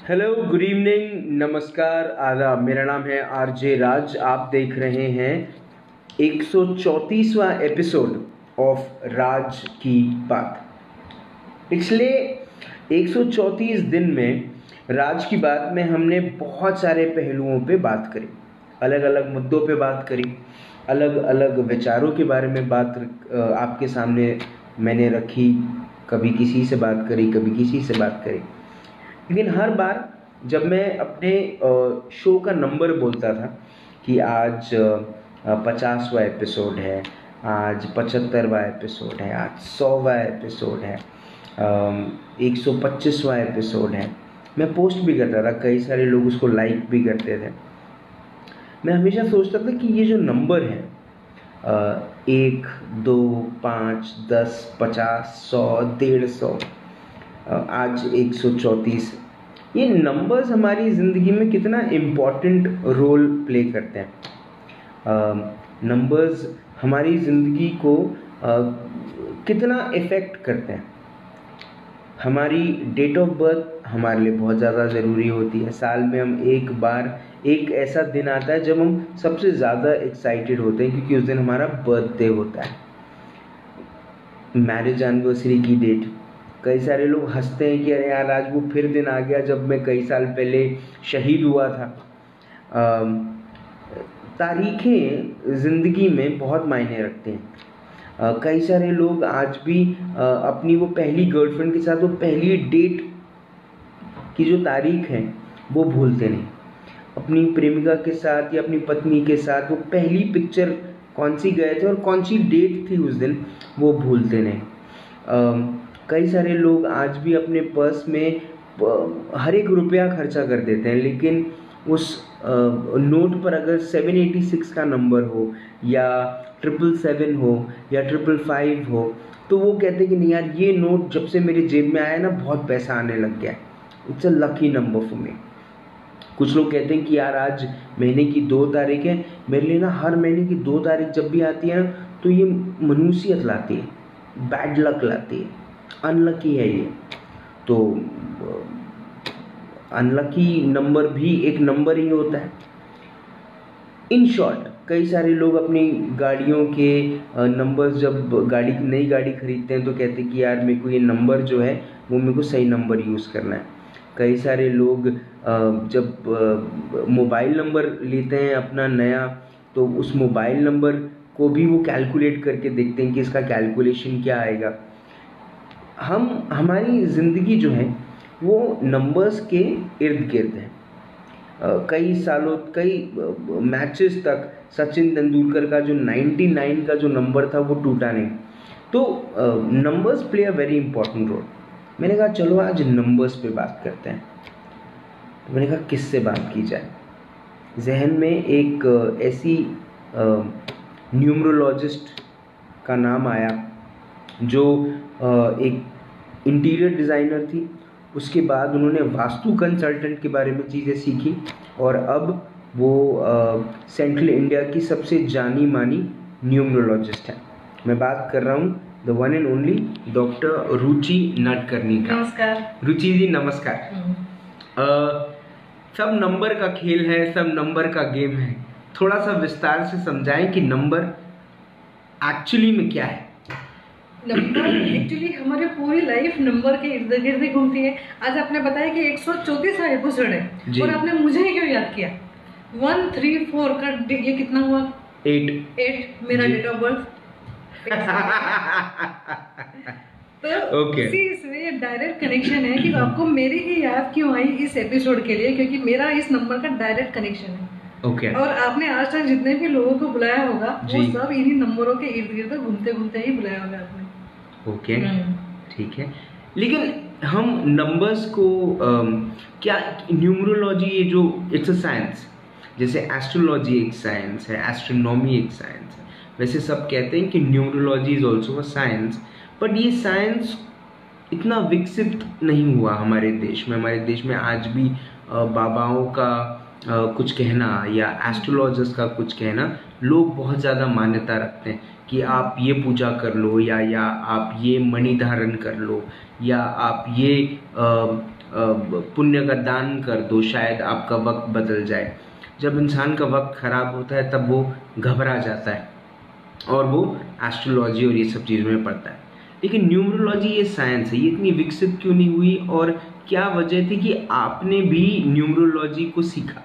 Hello, good evening, नमस्कार, आदाब। मेरा नाम है आरजे राज। आप देख रहे हैं 134वां एपिसोड ऑफ राज की बात। पिछले 134 दिन में राज की बात में हमने बहुत सारे पहलुओं पे बात करी, अलग अलग मुद्दों पे बात करी, अलग अलग विचारों के बारे में बात आपके सामने मैंने रखी। कभी किसी से बात करी, कभी किसी से बात करी, लेकिन हर बार जब मैं अपने शो का नंबर बोलता था कि आज 50वां एपिसोड है, आज 75वां एपिसोड है, आज 100वां एपिसोड है, 125वां एपिसोड है, मैं पोस्ट भी करता था, कई सारे लोग उसको लाइक भी करते थे। मैं हमेशा सोचता था कि ये जो नंबर है 1, 2, 5, 10, 50, 100, 150, आज 134, ये नंबर्स हमारी ज़िंदगी में कितना इम्पॉर्टेंट रोल प्ले करते हैं। नंबर्स हमारी ज़िंदगी को कितना इफ़ेक्ट करते हैं। हमारी डेट ऑफ बर्थ हमारे लिए बहुत ज़्यादा ज़रूरी होती है। साल में हम एक बार, एक ऐसा दिन आता है जब हम सबसे ज़्यादा एक्साइटेड होते हैं, क्योंकि उस दिन हमारा बर्थडे होता है। मैरिज एनिवर्सरी की डेट, कई सारे लोग हंसते हैं कि अरे यार, आज वो फिर दिन आ गया जब मैं कई साल पहले शहीद हुआ था। तारीखें ज़िंदगी में बहुत मायने रखते हैं। कई सारे लोग आज भी अपनी वो पहली गर्लफ्रेंड के साथ वो पहली डेट की जो तारीख है वो भूलते नहीं। अपनी प्रेमिका के साथ या अपनी पत्नी के साथ वो पहली पिक्चर कौन सी गए थे और कौन सी डेट थी उस दिन, वो भूलते नहीं। कई सारे लोग आज भी अपने पर्स में हर एक रुपया खर्चा कर देते हैं, लेकिन उस नोट पर अगर 786 का नंबर हो या 777 हो या 555 हो, तो वो कहते हैं कि नहीं यार, ये नोट जब से मेरे जेब में आया ना, बहुत पैसा आने लग गया है। It's a lucky number for me. कुछ लोग कहते हैं कि यार, आज महीने की 2 तारीख है, मेरे लिए ना हर महीने की 2 तारीख जब भी आती है ना, तो ये मनुष्यत लाती है, बैड लक लाती है, अनलकी है ये। तो अनलकी नंबर भी एक नंबर ही होता है। इन शॉर्ट, कई सारे लोग अपनी गाड़ियों के नंबर्स, जब नई गाड़ी खरीदते हैं तो कहते हैं कि यार, मेरे को ये नंबर जो है वो मेरे को सही नंबर यूज़ करना है। कई सारे लोग जब मोबाइल नंबर लेते हैं अपना नया, तो उस मोबाइल नंबर को भी वो कैलकुलेट करके देखते हैं कि इसका कैलकुलेशन क्या आएगा। हमारी ज़िंदगी जो है वो नंबर्स के इर्द गिर्द है। कई सालों, कई मैचेस तक सचिन तेंदुलकर का जो 99 का जो नंबर था वो टूटा नहीं। तो numbers play a very important role. मैंने कहा चलो आज नंबर्स पे बात करते हैं। तो मैंने कहा किससे बात की जाए। जहन में एक ऐसी न्यूमरोलॉजिस्ट का नाम आया जो एक इंटीरियर डिज़ाइनर थी। उसके बाद उन्होंने वास्तु कंसल्टेंट के बारे में चीज़ें सीखी और अब वो सेंट्रल इंडिया की सबसे जानी मानी न्यूमरोलॉजिस्ट है। मैं बात कर रहा हूँ the one and only doctor Ruchi Nadkarni का। नमस्कार रुचि जी, नमस्कार। सब नंबर का खेल है, सब नंबर का गेम है। थोड़ा सा विस्तार से समझाएं कि नंबर एक्चुअली में क्या है। नंबर एक्चुअली हमारी पूरी लाइफ नंबर के इर्द गिर्द ही घूमती है। आज आपने बताया कि 134वां एपिसोड है और आपने मुझे ही क्यों याद किया। 134 का ये कितना हुआ? 8 मेरा डेट ऑफ बर्थ। तो इसमें ये डायरेक्ट कनेक्शन है कि आपको मेरी ही याद क्यों आई इस एपिसोड के लिए, क्योंकि मेरा इस नंबर का डायरेक्ट कनेक्शन है। और आपने आज तक जितने भी लोगों को बुलाया होगा वो सब इन्हीं नंबरों के इर्द गिर्द घूमते घूमते ही बुलाया होगा आपने। ठीक है। लेकिन हम नंबर्स को क्या, न्यूमरोलॉजी ये जो इट्स अ साइंस, जैसे एस्ट्रोलॉजी एक साइंस है, एस्ट्रोनॉमी एक साइंस है, वैसे सब कहते हैं कि numerology is also a science. But ये साइंस इतना विकसित नहीं हुआ हमारे देश में। हमारे देश में आज भी बाबाओं का कुछ कहना या एस्ट्रोलॉजर्स का कुछ कहना, लोग बहुत ज़्यादा मान्यता रखते हैं कि आप ये पूजा कर लो या आप ये मणि धारण कर लो या आप ये पुण्य का दान कर दो, शायद आपका वक्त बदल जाए। जब इंसान का वक्त खराब होता है तब वो घबरा जाता है और वो एस्ट्रोलॉजी और ये सब चीज़ों में पढ़ता है। लेकिन न्यूमरोलॉजी ये साइंस है, ये इतनी विकसित क्यों नहीं हुई और क्या वजह थी कि आपने भी न्यूमरोलॉजी को सीखा?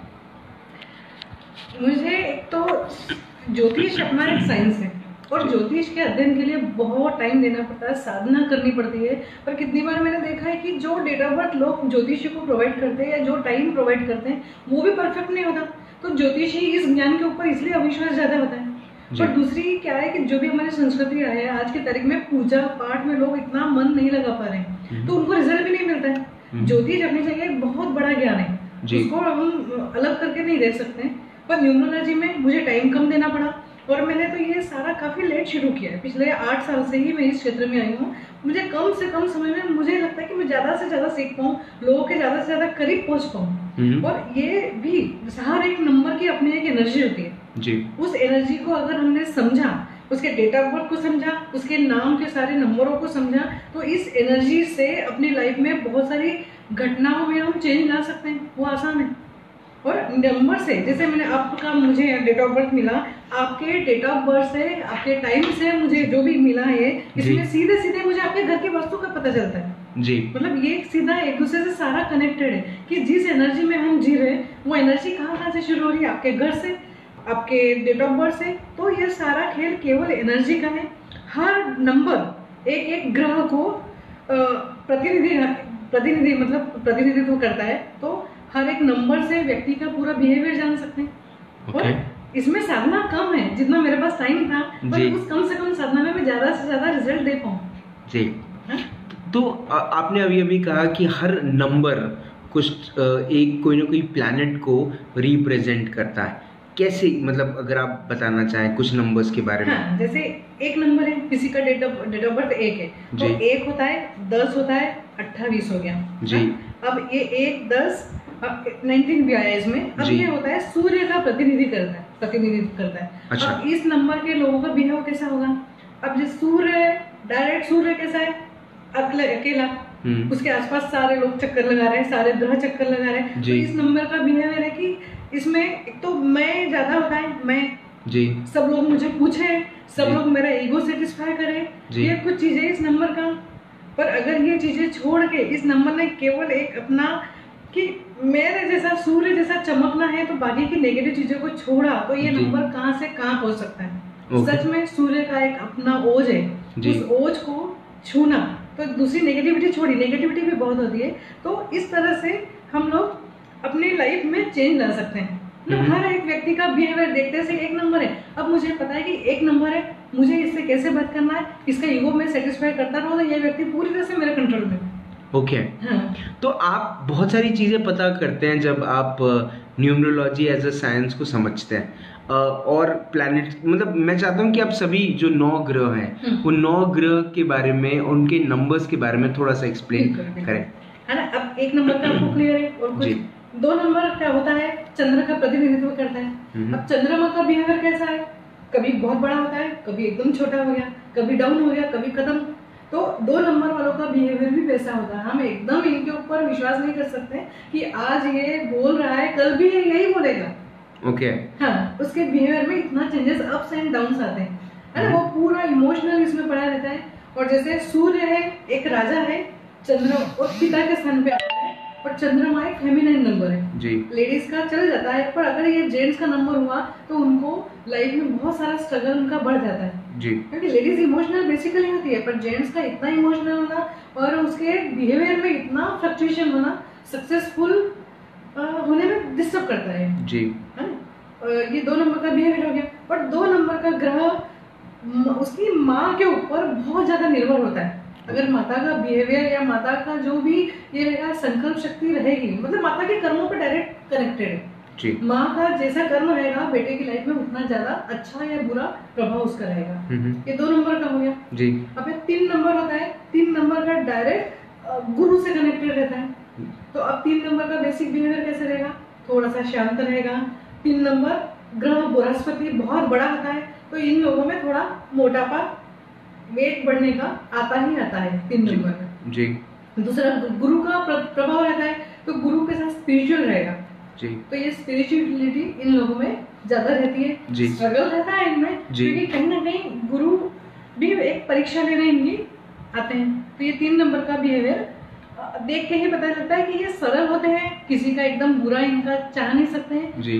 मुझे तो ज्योतिष अपना एक साइंस है और ज्योतिष के अध्ययन के लिए बहुत टाइम देना पड़ता है, साधना करनी पड़ती है। पर कितनी बार मैंने देखा है कि जो डेट ऑफ बर्थ लोग ज्योतिषी को प्रोवाइड करते हैं या जो टाइम प्रोवाइड करते हैं वो भी परफेक्ट नहीं होता। तो ज्योतिषी इस ज्ञान के ऊपर इसलिए अविश्वास ज़्यादा होता है। और दूसरी क्या है कि जो भी हमारी संस्कृति है आज की तारीख में पूजा पाठ में लोग इतना मन नहीं लगा पा रहे हैं, तो उनको रिजल्ट भी नहीं मिलता है। ज्योतिष अपनी जगह एक बहुत बड़ा ज्ञान है, उसको हम अलग करके नहीं देख सकते। पर न्यूमरोलॉजी में मुझे टाइम कम देना पड़ा और मैंने तो ये सारा काफ़ी लेट शुरू किया है। पिछले 8 साल से ही मैं इस क्षेत्र में आई हूँ। मुझे कम से कम समय में मुझे लगता है कि मैं ज़्यादा से ज़्यादा सीख पाऊँ, लोगों के ज़्यादा से ज़्यादा करीब पहुँच पाऊँ। और ये भी हर एक नंबर की अपनी एक एनर्जी होती है जी। उस एनर्जी को अगर हमने समझा, उसके डेट ऑफ बर्थ को समझा, उसके नाम के सारे नंबरों को समझा, तो इस एनर्जी से अपनी लाइफ में बहुत सारी घटनाओं में हम चेंज ला सकते हैं। वो आसान है। और नंबर से, जैसे मैंने आपका मुझे डेट ऑफ बर्थ मिला, आपके डेट ऑफ बर्थ से, आपके टाइम से मुझे जो भी मिला है, इसमें सीधे सीधे मुझे आपके घर की वस्तु का पता चलता है जी। मतलब ये सीधा एक दूसरे से सारा कनेक्टेड है कि जिस एनर्जी में हम जी रहे हैं वो एनर्जी कहाँ से शुरू हो रही है, आपके घर से, आपके डेट ऑफ बर्थ से। तो ये सारा खेल केवल एनर्जी का है। हर नंबर एक एक ग्रह को प्रतिनिधित्व करता है। तो हर एक नंबर से व्यक्ति का पूरा बिहेवियर जान सकते हैं। और इसमें साधना कम है, जितना मेरे पास टाइम था, पर उस कम से कम साधना में मैं ज्यादा से ज्यादा रिजल्ट दे पाऊँ जी। तो आपने अभी कहा कि हर नंबर कुछ एक कोई ना कोई प्लैनेट को रिप्रेजेंट करता है। कैसे, मतलब अगर आप बताना चाहें कुछ नंबर्स के बारे में। हाँ, जैसे एक नंबर है, किसी का डेट ऑफ बर्थ 1 है, तो 1 होता है, 10 होता है, 28 हो गया जी। अब ये 1, 10, 19 भी आया इसमें। अब ये होता है सूर्य का प्रतिनिधित्व करता है। अच्छा। अब इस नंबर के लोगों का बिहेव कैसा होगा? अब जो सूर्य, डायरेक्ट सूर्य कैसा है? अकेला, उसके आसपास सारे लोग चक्कर लगा रहे हैं, सारे ग्रह चक्कर लगा रहे हैं। तो इस नंबर का बिहेवियर है कि इसमें एक तो मैं ज्यादा होता है, मैं जी, सब लोग मुझे पूछे, सब लोग मेरा ईगो सेटिस्फाई करे, ये कुछ चीजें इस नंबर का। पर अगर ये चीजें छोड़ के इस नंबर ने केवल एक अपना कि मेरे जैसा सूर्य जैसा चमकना है, तो बाकी की नेगेटिव चीजों को छोड़ा, तो ये नंबर कहाँ से कहाँ पहुंच सकता है। सच में सूर्य का एक अपना ओज है, उस ओज को छूना, तो दूसरी नेगेटिविटी छोड़ी, नेगेटिविटी भी बहुत होती है। तो इस तरह से हम लोग अपनी लाइफ में चेंज ला सकते हैं। हर एक व्यक्ति का बिहेवियर देखते से एक नंबर है, अब मुझे पता है कि एक नंबर है, मुझे इससे कैसे बात करना है, इसका ईगो में सेटिस्फाई करता रहो, तो ये व्यक्ति पूरी तरह से मेरे कंट्रोल में। ओके। हाँ। तो आप बहुत सारी चीजें पता करते हैं जब आप न्यूमरोलॉजी एज अ साइंस को समझते हैं। और प्लैनेट, मतलब मैं चाहता हूँ कि आप सभी जो 9 ग्रह हैं, वो 9 ग्रह के बारे में, उनके नंबर्स के बारे में थोड़ा सा एक्सप्लेन करें, है ना। अब एक नंबर का आपको क्लियर है, और कुछ 2 नंबर क्या होता है, चंद्र का प्रतिनिधित्व करता है। अब चंद्रमा का बिहेवियर कैसा है, कभी बहुत बड़ा होता है, कभी एकदम छोटा हो गया, कभी डाउन हो गया, कभी खत्म। तो 2 नंबर वालों का बिहेवियर भी वैसा होता है। हम एकदम इनके ऊपर विश्वास नहीं कर सकते कि आज ये बोल रहा है कल भी ये यही बोलेगा। ओके। हाँ, उसके बिहेवियर में इतना चेंजेस, अप्स एंड डाउन्स आते हैं, है ना। वो पूरा इमोशनल इसमें पड़ा रहता है। और जैसे सूर्य है, एक राजा है, चंद्र और पिता के स्थान पे आता है, और चंद्रमा एक फेमिनाइन नंबर है जी। लेडीज का चल जाता है, पर अगर ये जेंट्स का नंबर हुआ तो उनको लाइफ में बहुत सारा स्ट्रगल उनका बढ़ जाता है जी। क्योंकि लेडीज इमोशनल बेसिकली होती है, पर जेंट्स का इतना इमोशनल होना और उसके बिहेवियर में इतना फ्लक्चुएशन होना सक्सेसफुल होने में डिस्टर्ब करता है जी, है ना। ये 2 नंबर का बिहेवियर हो गया। पर 2 नंबर का ग्रह उसकी माँ के ऊपर बहुत ज्यादा निर्भर होता है। अगर माता का बिहेवियर या माता का जो भी ये रहेगा, संकल्प शक्ति रहेगी, मतलब माता के कर्मों पर डायरेक्ट कनेक्टेड है जी। माँ का जैसा कर्म रहेगा बेटे की लाइफ में, उतना ज्यादा अच्छा या बुरा प्रभाव उसका रहेगा। ये 2 नंबर का हो गया जी। अब 3 नंबर होता है, 3 नंबर का डायरेक्ट गुरु से कनेक्टेड रहता है। तो अब 3 नंबर का बेसिक बिहेवियर कैसे रहेगा, थोड़ा सा शांत रहेगा। 3 नंबर ग्रह बृहस्पति बहुत बड़ा होता है, तो इन लोगों में थोड़ा मोटापा, वेट बढ़ने का आता ही आता है 3 नंबर में जी। दूसरा गुरु का प्रभाव रहता स्पिरिचुअल रहेगा जी। तो ये स्पिरिचुअलिटी इन लोगों में ज्यादा रहती है जी। स्ट्रगल रहता है इनमें क्योंकि कहीं ना कहीं गुरु भी एक परीक्षा लेने इनकी आते हैं। तो ये 3 नंबर का बिहेवियर देख के ही पता चलता है कि ये सरल होते हैं, किसी का एकदम बुरा इनका चाह नहीं सकते हैं जी।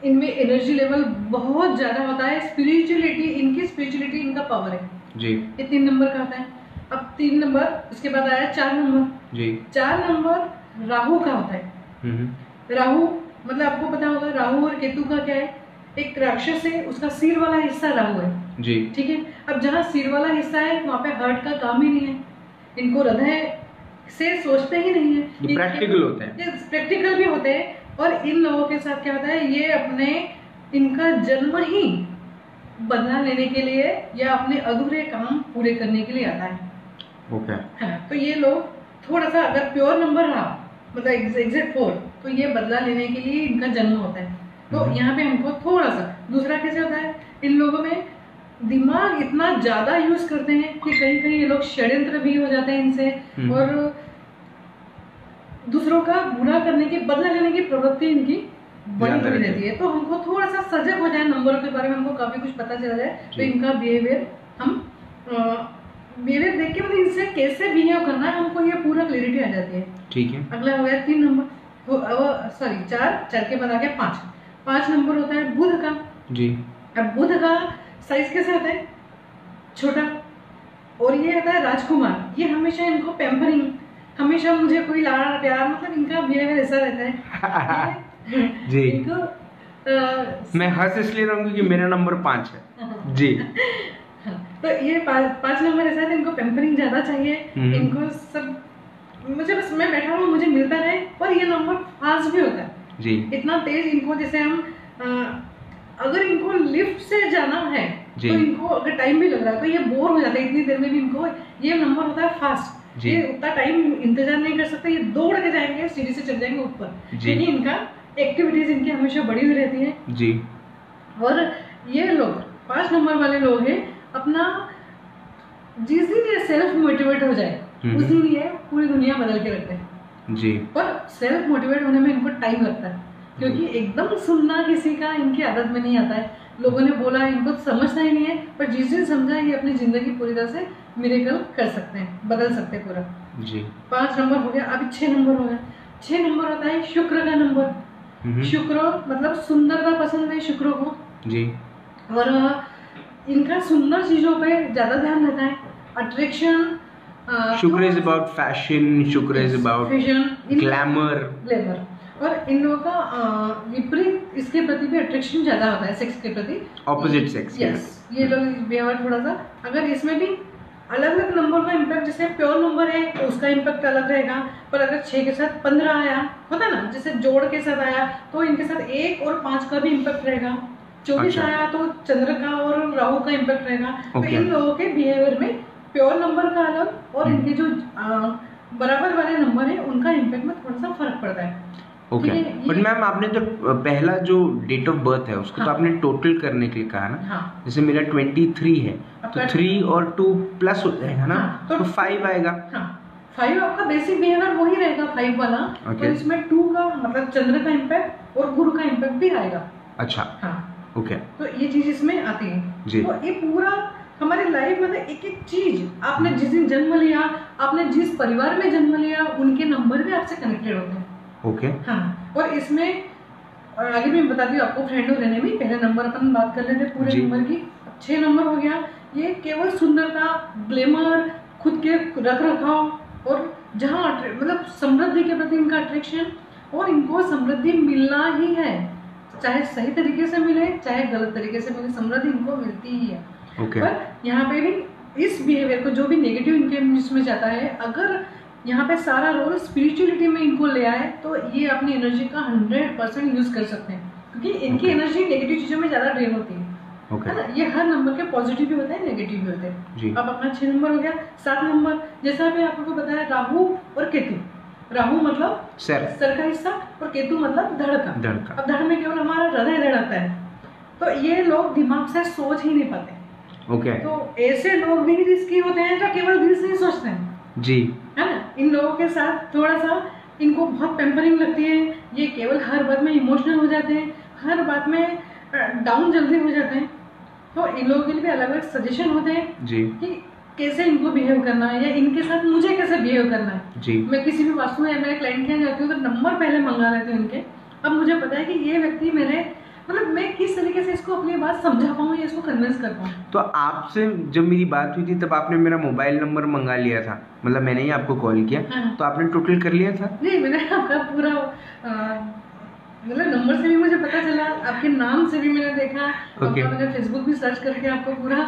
इनमें एनर्जी लेवल बहुत ज्यादा होता है, स्पिरिचुअलिटी इनका पावर है जी। ये 3 नंबर का होता है। अब 3 नंबर, उसके बाद आया 4 नंबर जी। 4 नंबर राहु का होता है। राहु मतलब आपको पता होगा राहु और केतु का क्या है, एक राक्षस है, उसका सिर वाला हिस्सा राहु है जी। ठीक है। अब जहाँ सिर वाला हिस्सा है वहाँ पे हार्ट का काम ही नहीं है, इनको हृदय से सोचते ही नहीं है, ये प्रैक्टिकल होते हैं, ये प्रैक्टिकल भी होते हैं। और इन लोगों के साथ क्या होता है, ये इनका जन्म ही बदला लेने के लिए या अपने अधूरे काम पूरे करने के लिए आता है। ओके। हाँ, तो ये लोग थोड़ा सा अगर प्योर नंबर रहा मतलब एग्जैक्ट 4 तो ये बदला लेने के लिए इनका जन्म होता है। तो यहाँ पे हमको थोड़ा सा दूसरा कैसे होता है, इन लोगों में दिमाग इतना ज्यादा यूज करते हैं कि कहीं कहीं ये लोग षड्यंत्र भी हो जाते हैं इनसे और दूसरों का बुरा करने की बदला लेने की प्रवृत्ति इनकी बड़ी हुई रहती है। तो हमको थोड़ा सा सजग हो जाए, नंबरों के बारे में हमको काफी कुछ पता चला जाए तो इनका बिहेवियर हम बिहेवियर देख के मतलब इनसे कैसे बिहेव करना है हमको ये पूरा क्लैरिटी आ जाती है। ठीक है। अगला हो गया 3 नंबर, सॉरी 4 के बाद आ गया 5 नंबर होता है बुध का जी। अब बुध का साइज कैसे होता है, छोटा, और ये होता है राजकुमार। ये हमेशा इनको पैम्परिंग, हमेशा मुझे कोई लाड़ प्यार, मतलब इनका बिहेवियर ऐसा रहता है जी। इनको मैं हंस इसलिए रहा हूँ क्योंकि मेरा नंबर 5 है जी। तो ये 5 नंबर ऐसा है, इनको पैम्परिंग ज्यादा चाहिए, इनको सब मुझे बस मैं बैठा हूँ मुझे मिलता रहे। पर ये नंबर फास्ट भी होता है जी, इतना तेज इनको, जैसे हम अगर इनको लिफ्ट से जाना है तो इनको अगर टाइम भी लग रहा है तो ये बोर हो जाते हैं इतनी देर में भी। इनको ये नंबर होता है फास्ट, ये उतना टाइम इंतजार नहीं कर सकते, ये दौड़ के जाएंगे, सीढ़ी से चढ़ जाएंगे ऊपर, क्योंकि इनका एक्टिविटीज इनकी हमेशा बढ़ी हुई रहती है जी। और ये लोग 5 नंबर वाले लोग हैं, अपना जिस दिन ये सेल्फ मोटिवेट हो जाए उस दिन ये पूरी दुनिया बदल के रखते हैं जी। पर सेल्फ मोटिवेट होने में इनको टाइम लगता है क्योंकि एकदम सुनना किसी का इनकी आदत में नहीं आता है। लोगों ने बोला इनको समझना ही नहीं है, पर जिस दिन समझा ये अपनी जिंदगी पूरी तरह से मिरेकल कर सकते हैं, बदल सकते हैं पूरा जी। 5 नंबर हो गया, अभी 6 नंबर हो गया। 6 नंबर होता है शुक्र का नंबर। शुक्र मतलब सुंदरता पसंद है शुक्र को जी, और इनका सुंदर चीजों पे ज्यादा ध्यान रहता है, अट्रैक्शन। शुक्र इज अबाउट फैशन, शुक्र इज अबाउट ग्लैमर। और इन लोगों का विपरीत इसके प्रति भी अट्रैक्शन ज्यादा होता है, सेक्स के प्रति, ऑपोजिट सेक्स। यस, ये लोग बिहेवियर थोड़ा सा, अगर इसमें भी अलग अलग नंबर का इम्पैक्ट, जैसे प्योर नंबर है तो उसका इम्पैक्ट अलग रहेगा, पर अगर 6 के साथ 15 आया होता है ना, जैसे जोड़ के साथ आया तो इनके साथ 1 और 5 का भी इम्पैक्ट रहेगा। 24 आया तो चंद्र का और राहु का इम्पैक्ट रहेगा। तो इन लोगों के बिहेवियर में प्योर नंबर का अलग और इनके जो बराबर वाले नंबर है उनका इम्पैक्ट में थोड़ा सा फर्क पड़ता है। ओके, बट मैम आपने जो पहला जो डेट ऑफ बर्थ है उसको तो आपने टोटल करने के लिए कहा ना। हाँ। जैसे मेरा 23 है तो 3 और 2 प्लस हो जाएगा ना, तो 5 आएगा। हाँ, 5 आपका बेसिक बिहेवियर वही रहेगा 5 वाला। तो इसमें 2 का मतलब चंद्र का इम्पैक्ट और गुरु का इम्पैक्ट भी आएगा। अच्छा, हाँ, ओके, तो ये चीज इसमें आती है जी। तो ये पूरा हमारी लाइफ में एक एक चीज, आपने जिस दिन जन्म लिया, आपने जिस परिवार में जन्म लिया, उनके नंबर भी आपसे कनेक्टेड होते हैं। ओके, हाँ। और इसमें आगे मैं बताती हूँ आपको, फ्रेंड रहने में पहले नंबर अपन बात कर लेते पूरे नंबर की। 6 नंबर हो गया, ये केवल सुंदरता, ग्लैमर, खुद के रख रखाव और जहाँ मतलब समृद्धि के प्रति इनका अट्रैक्शन, और इनको समृद्धि मिलना ही है, चाहे सही तरीके से मिले चाहे गलत तरीके से मिले, समृद्धि इनको मिलती ही है। पर यहाँ पे भी इस बिहेवियर को जो भी नेगेटिव इनके इसमें जाता है, अगर यहाँ पे सारा रोल स्पिरिचुअलिटी में इनको ले आए तो ये अपनी एनर्जी का 100% यूज कर सकते हैं, क्योंकि इनकी एनर्जी नेगेटिव चीजों में ज्यादा ड्रेन होती है ना। ये हर नंबर के पॉजिटिव भी होते हैं, नेगेटिव भी होते हैं। अब अपना 6 नंबर हो गया। 7 नंबर, जैसा भी आपको बताया, राहु और केतु। राहु मतलब सर का हिस्सा और केतु मतलब धड़ का। अब धड़ में केवल हमारा हृदय धड़कता है, तो ये लोग दिमाग से सोच ही नहीं पाते। तो ऐसे लोग भी रिस्की होते हैं जो केवल दिल से ही सोचते हैं जी, है ना। इन लोगों के साथ थोड़ा सा इनको बहुत पैम्परिंग लगती है, ये केवल हर बात में इमोशनल हो जाते हैं, हर बात में डाउन जल्दी हो जाते हैं। तो इन लोगों के लिए भी अलग अलग सजेशन होते हैं जी कि कैसे इनको बिहेव करना है या इनके साथ मुझे कैसे बिहेव करना है जी। मैं किसी भी वास्तु में मेरे क्लाइंट के यहाँ जाती हूँ तो नंबर पहले मंगा लेती हूँ इनके। अब मुझे पता है कि ये व्यक्ति मेरे मतलब मैं किस तरीके से इसको अपनी बात समझा पाऊँ या इसको कन्विंस कर पाऊँ। तो आपसे जब मेरी बात हुई थी तब आपने मेरा मोबाइल नंबर मंगा लिया था, मतलब मैंने ही आपको कॉल किया। हाँ। तो आपने टोटल कर लिया था? जी मैंने आपका पूरा मतलब नंबर से भी मुझे पता चला, आपके नाम से भी मैंने देखा, आपका मैंने फेसबुक भी सर्च करके आपको पूरा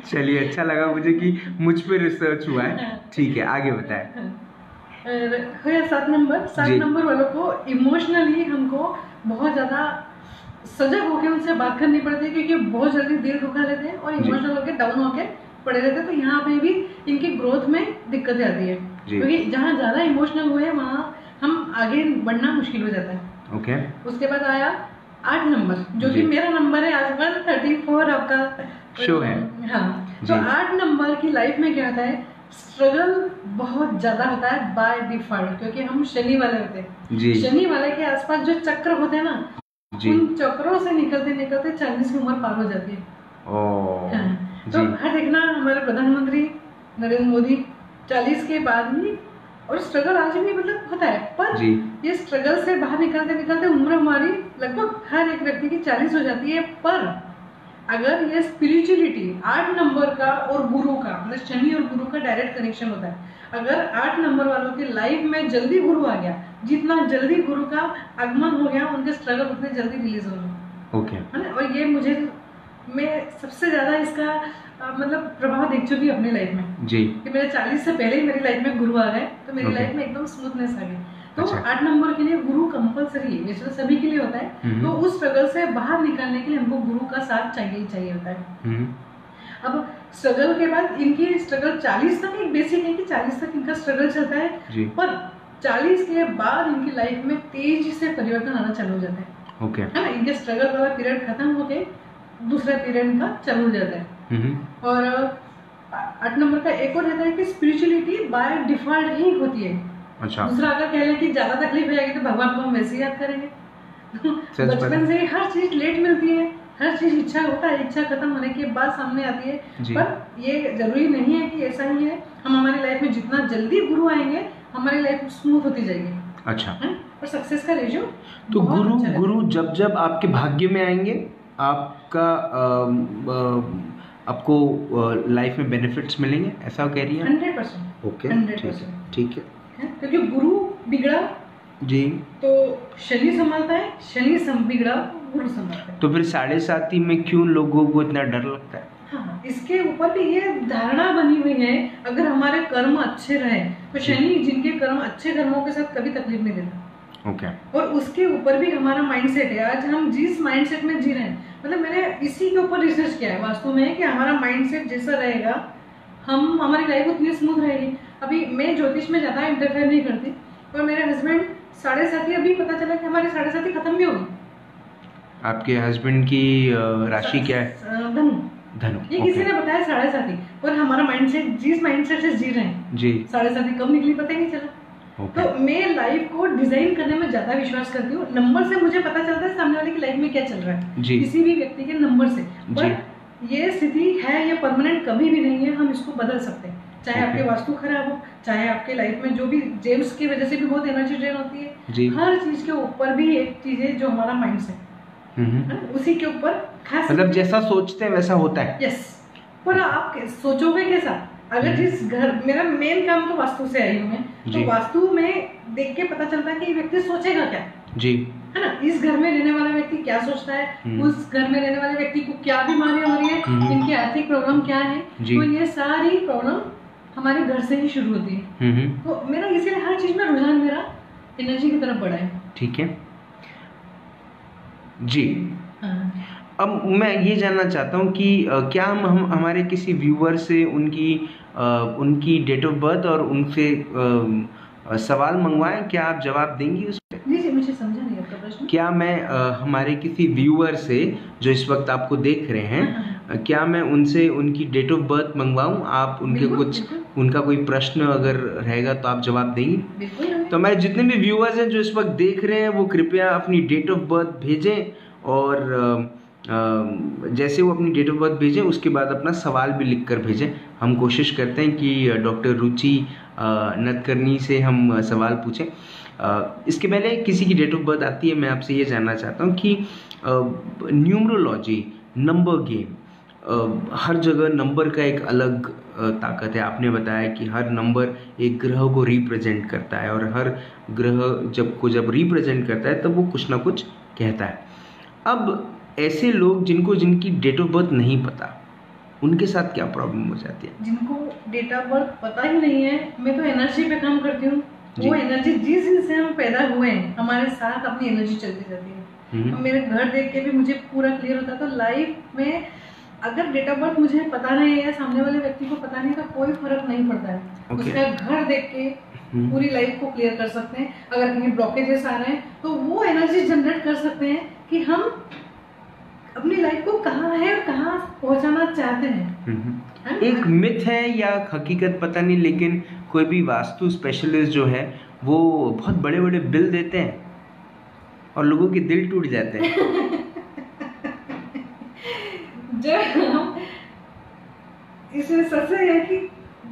चलिए अच्छा लगा मुझे कि मुझ पे रिसर्च हुआ है। ठीक है आगे बताएं। हो या 7 नंबर वालों को इमोशनली हमको बहुत ज़्यादा सजग होकर उनसे बात करनी पड़ती है क्योंकि बहुत जल्दी दिल दुखा लेते हैं और इमोशनल होकर डाउन होकर पड़े रहते हैं। तो यहाँ पे भी इनकी ग्रोथ में दिक्कतें आती है क्योंकि जहाँ ज़्यादा इमोशनल हुए वहाँ हम आगे बढ़ना मुश्किल हो जाता है। ओके। उसके बाद आया 8 नंबर जो कि मेरा नंबर है, आज 134 आपका शो है। हाँ, तो 8 नंबर की लाइफ में क्या होता है, स्ट्रगल बहुत ज्यादा होता है बाय डिफॉल्ट क्योंकि हम शनि वाले होते हैं। शनि वाले के आसपास जो चक्र होते हैं ना, उन चक्रों से निकलते निकलते 40 की उम्र पार हो जाती है। हाँ, तो देखना हमारे प्रधानमंत्री नरेंद्र मोदी 40 के बाद ही, और स्ट्रगल आज भी मतलब होता है, पर ये स्ट्रगल से बाहर निकलते निकलते उम्र हमारी लगभग हर एक व्यक्ति की 40 हो जाती है। पर अगर ये स्पिरिचुअलिटी 8 नंबर का और गुरु का मतलब शनि और गुरु का डायरेक्ट कनेक्शन होता है, अगर 8 नंबर वालों की लाइफ में जल्दी गुरु आ गया, जितना जल्दी गुरु का आगमन हो गया उनके स्ट्रगल उतने जल्दी रिलीज हो गए। ओके। है ना, और ये मुझे मैं सबसे ज्यादा इसका मतलब प्रभाव देख चुकी अपनी लाइफ में जी, कि मेरे 40 से पहले ही मेरी लाइफ में गुरु आ गए तो मेरी लाइफ में एकदम स्मूथनेस आ गई। तो 8 नंबर के लिए गुरु कंपलसरी है, वैसे तो सभी के लिए होता है। तो उस स्ट्रगल से बाहर निकलने के लिए हमको गुरु का साथ चाहिए ही चाहिए होता है। अब स्ट्रगल के बाद इनकी स्ट्रगल 40 तक एक बेसिक है कि 40 तक इनका स्ट्रगल चलता है, पर 40 के बाद इनकी लाइफ में तेजी से परिवर्तन आना चालू हो जाता है। ओके, है ना, इनके स्ट्रगल वाला पीरियड खत्म होके दूसरा पीरियड इनका चालू हो जाता है। और 8 नंबर का एक और रहता है कि स्पिरिचुअलिटी बाय डिफॉल्ट ही होती है। अच्छा। दूसरा अगर कह लें कि ज्यादा तकलीफ हो जाएगी तो भगवान को हम वैसे ही याद करेंगे। बचपन से हर चीज लेट मिलती है, हर चीज इच्छा होता है, इच्छा खत्म होने के बाद सामने आती है। पर ये जरूरी नहीं है कि ऐसा ही है। हम हमारी लाइफ में जितना जल्दी गुरु आएंगे हमारी लाइफ स्मूथ होती जाएगी। अच्छा है? और सक्सेस का रेशियो तो गुरु जब जब आपके भाग्य में आएंगे आपका आपको लाइफ में बेनिफिट्स मिलेंगे, ऐसा कह रही है? 100%। ओके, ठीक है। क्योंकि गुरु बिगड़ा जी तो शनि संभालता है, शनि बिगड़ा गुरु संभालता है। तो फिर 7.5 में क्यों लोगों को इतना डर लगता है? हाँ, इसके ऊपर भी ये धारणा बनी हुई है, अगर हमारे कर्म अच्छे रहे तो शनि जिनके कर्म अच्छे कर्मों के साथ कभी तकलीफ नहीं देता। ओके। और उसके ऊपर भी हमारा माइंडसेट है, आज हम जिस माइंडसेट में जी रहे हैं, मतलब मैंने इसी के ऊपर रिसर्च किया है वास्तव में कि हमारा माइंडसेट जैसा रहेगा हम हमारी लाइफ उतनी स्मूथ रहेगी। अभी मैं ज्योतिष में ज़्यादा इंटरफेयर नहीं करती, और मेरे हस्बैंड 7.5 अभी पता चला कि हमारी 7.5 खत्म भी होगी। आपके हस्बैंड की राशि क्या है? धनु। ये किसी ने बताया 7.5, पर हमारा माइंडसेट जिस माइंडसेट से जी रहे हैं जी 7.5 कब निकली पता ही नहीं चला। तो मैं लाइफ को डिजाइन करने में ज्यादा विश्वास करती हूँ। नंबर से मुझे पता चलता है सामने वाले की लाइफ में क्या चल रहा है, किसी भी व्यक्ति के नंबर से। पर ये स्थिति है, ये परमानेंट कभी भी नहीं है, हम इसको बदल सकते हैं। चाहे आपके वास्तु खराब हो, चाहे आपके लाइफ में जो भी जेम्स की वजह से भी बहुत एनर्जी ड्रेन होती है, हर चीज के ऊपर भी एक चीज है जो हमारा माइंड से उसी के ऊपर खास, मतलब जैसा सोचते हैं वैसा होता है। यस, पर आप सोचोगे कैसा? अगर जिस घर, मेरा मेन काम तो वास्तु से आई हूँ मैं, तो वास्तु में देख के पता चलता है कि ये सोचेगा क्या जी, है ना, इस घर में रहने वाला व्यक्ति क्या सोचता है, उस घर में रहने वाले व्यक्ति को क्या बीमारियां हो रही है, इनकी आर्थिक प्रॉब्लम क्या है, तो ये सारी प्रॉब्लम हमारे घर से ही शुरू होती है। तो मेरा इसीलिए हर चीज में रुझान मेरा एनर्जी की तरफ बढ़ा है। ठीक है जी। अब मैं ये जानना चाहता हूँ कि क्या हम हमारे किसी व्यूअर से उनकी डेट ऑफ बर्थ और उनसे सवाल मंगवाएं, क्या आप जवाब देंगी उस पर? जी, मुझे समझा नहीं आपका प्रश्न। क्या मैं हमारे किसी व्यूअर से जो इस वक्त आपको देख रहे हैं, क्या मैं उनसे उनकी डेट ऑफ बर्थ मंगवाऊं? आप उनके कुछ उनका कोई प्रश्न अगर रहेगा तो आप जवाब देंगे। तो हमारे जितने भी व्यूअर्स हैं जो इस वक्त देख रहे हैं वो कृपया अपनी डेट ऑफ बर्थ भेजें, और जैसे वो अपनी डेट ऑफ बर्थ भेजें उसके बाद अपना सवाल भी लिख कर भेजें। हम कोशिश करते हैं कि डॉक्टर रुचि नतकर्णी से हम सवाल पूछें। इसके पहले किसी की डेट ऑफ बर्थ आती है, मैं आपसे ये जानना चाहता हूँ कि न्यूमरोलॉजी, नंबर गेम, हर जगह नंबर का एक अलग ताकत है। आपने बताया कि हर नंबर एक ग्रह को रिप्रेजेंट करता है, और हर ग्रह जब रिप्रेजेंट करता है तब वो कुछ ना कुछ कहता है। अब ऐसे लोग जिनकी डेट ऑफ बर्थ नहीं पता, उनके साथ क्या प्रॉब्लम हो जाती है? जिनको डेट ऑफ बर्थ पता ही नहीं है, मैं तो एनर्जी पे काम करती हूँ। वो एनर्जी जिस दिन से हम पैदा हुए हैं हमारे साथ अपनी एनर्जी चलती रहती है। और मेरे घर देख के भी मुझे पूरा क्लियर होता है। तो लाइफ में अगर डेट ऑफ बर्थ मुझे पता नहीं है या सामने वाले व्यक्ति को पता नहीं, तो कोई फर्क नहीं पड़ता है। उसका घर देख के पूरी लाइफ को क्लियर कर सकते हैं। अगर कहीं ब्लॉकेजेस आ रहे हैं तो वो एनर्जी जनरेट कर सकते हैं कि हम अपनी लाइफ को कहाँ है और कहाँ पहुँचाना चाहते हैं। एक मिथ है या हकीकत पता नहीं, लेकिन कोई भी वास्तु स्पेशलिस्ट जो है वो बहुत बड़े बड़े बिल देते हैं और लोगों के दिल टूट जाते हैं। जब इसमें सच है कि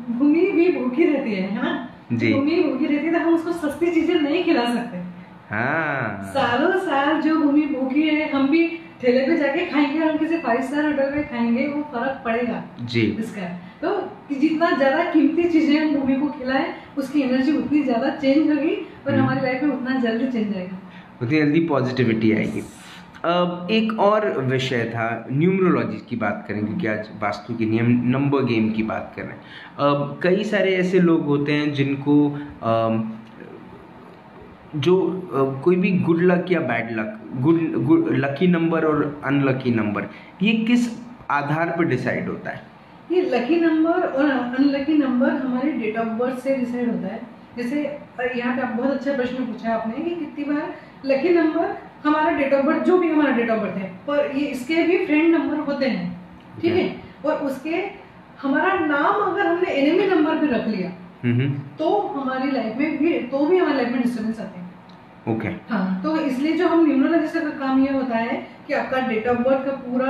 भूमि भी भूखी रहती है ना जी। भूमि भूखी रहती है तो हम उसको सस्ती चीजें नहीं खिला सकते। हाँ, सालों साल जो भूमि भूखी है, हम भी ठेले पे जाके खाएंगे, हम किसी 5 स्टार होटल में खाएंगे, वो फर्क पड़ेगा जी इसका। तो जितना ज्यादा कीमती चीजें हम भूमि को खिलाएं, उसकी एनर्जी उतनी ज्यादा चेंज होगी और हमारी लाइफ में उतना जल्दी चेंज आएगा, उतनी जल्दी पॉजिटिविटी आएगी। एक और विषय था, न्यूमरोलॉजी की बात करें क्योंकि आज वास्तु के नियम, नंबर गेम की बात कर रहे हैं। कई सारे ऐसे लोग होते हैं जिनको जो कोई भी गुड लक या bad luck, good lucky number और अनलकी नंबर, ये किस आधार पर डिसाइड होता है? ये लकी नंबर और अनलकी नंबर हमारी डेट ऑफ बर्थ से डिसाइड होता है। जैसे यहाँ पे आप बहुत अच्छा प्रश्न पूछा आपने कि कितनी बार लकी नंबर हमारा डेट ऑफ बर्थ, जो भी हमारा डेट ऑफ बर्थ है, पर ये इसके भी फ्रेंड नंबर होते हैं, ठीक है। और उसके हमारा नाम अगर हमने एनिमी नंबर पे रख लिया तो हमारी लाइफ में भी हमारी लाइफ में डिस्टर्बेंस आते हैं। ओके हाँ, तो इसलिए जो हम न्यूमरोलॉजिस्ट का काम ये होता है कि आपका डेट ऑफ बर्थ का पूरा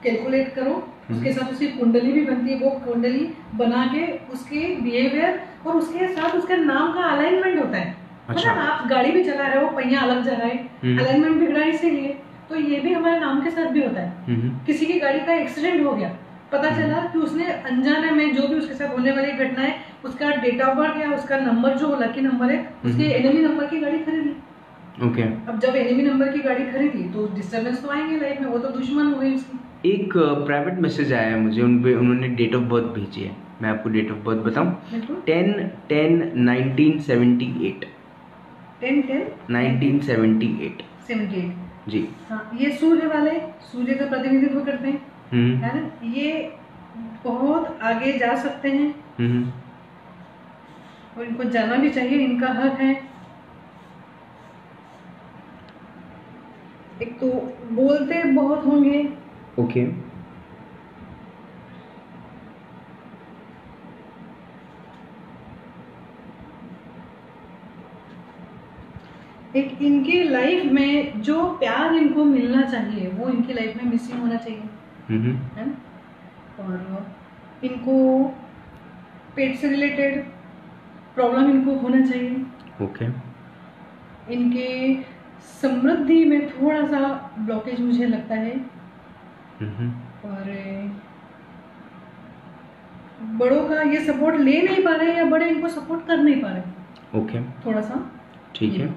कैलकुलेट करो, उसके साथ उसकी कुंडली भी बनती है, वो कुंडली बना के उसके बिहेवियर और उसके साथ उसके नाम का अलाइनमेंट होता है। अच्छा, आप गाड़ी भी चला रहे हो, पहिया अलग जा रहा है, अलाइनमेंट बिगड़ा इसीलिए, तो ये भी हमारे नाम के साथ भी होता है। किसी की गाड़ी का एक्सीडेंट हो गया, पता चला कि उसने अनजाने में जो भी उसके साथ होने वाली घटना है, उसका डेट ऑफ बर्थ या उसका नंबर जो लकी नंबर है, उसके एनिमी नंबर की गाड़ी खरीदी। ओके अब जब एनिमी नंबर की गाड़ी खरीदी तो डिस्टर्बेंस तो आएंगे लाइफ में, वो तो दुश्मन हो गई उसकी। एक प्राइवेट मैसेज आया है मुझे, उन्होंने डेट ऑफ बर्थ भेजी है, मैं आपको डेट ऑफ बर्थ बताऊं, 10/10/1978। 10/10/1978 जी हाँ, ये सूर्य का प्रतिनिधित्व करते हैं, है ना। ये बहुत आगे जा सकते हैं और इनको जाना भी चाहिए, इनका हक है। एक तो बोलते बहुत होंगे, ओके एक इनके लाइफ में जो प्यार इनको मिलना चाहिए वो इनकी लाइफ में मिसिंग होना चाहिए, है ना। और इनको पेट से रिलेटेड प्रॉब्लम इनको होना चाहिए, ओके इनके समृद्धि में थोड़ा सा ब्लॉकेज मुझे लगता है, और बड़ों का ये सपोर्ट ले नहीं पा रहे या बड़े इनको सपोर्ट कर नहीं पा रहे, ओके थोड़ा सा ठीक है।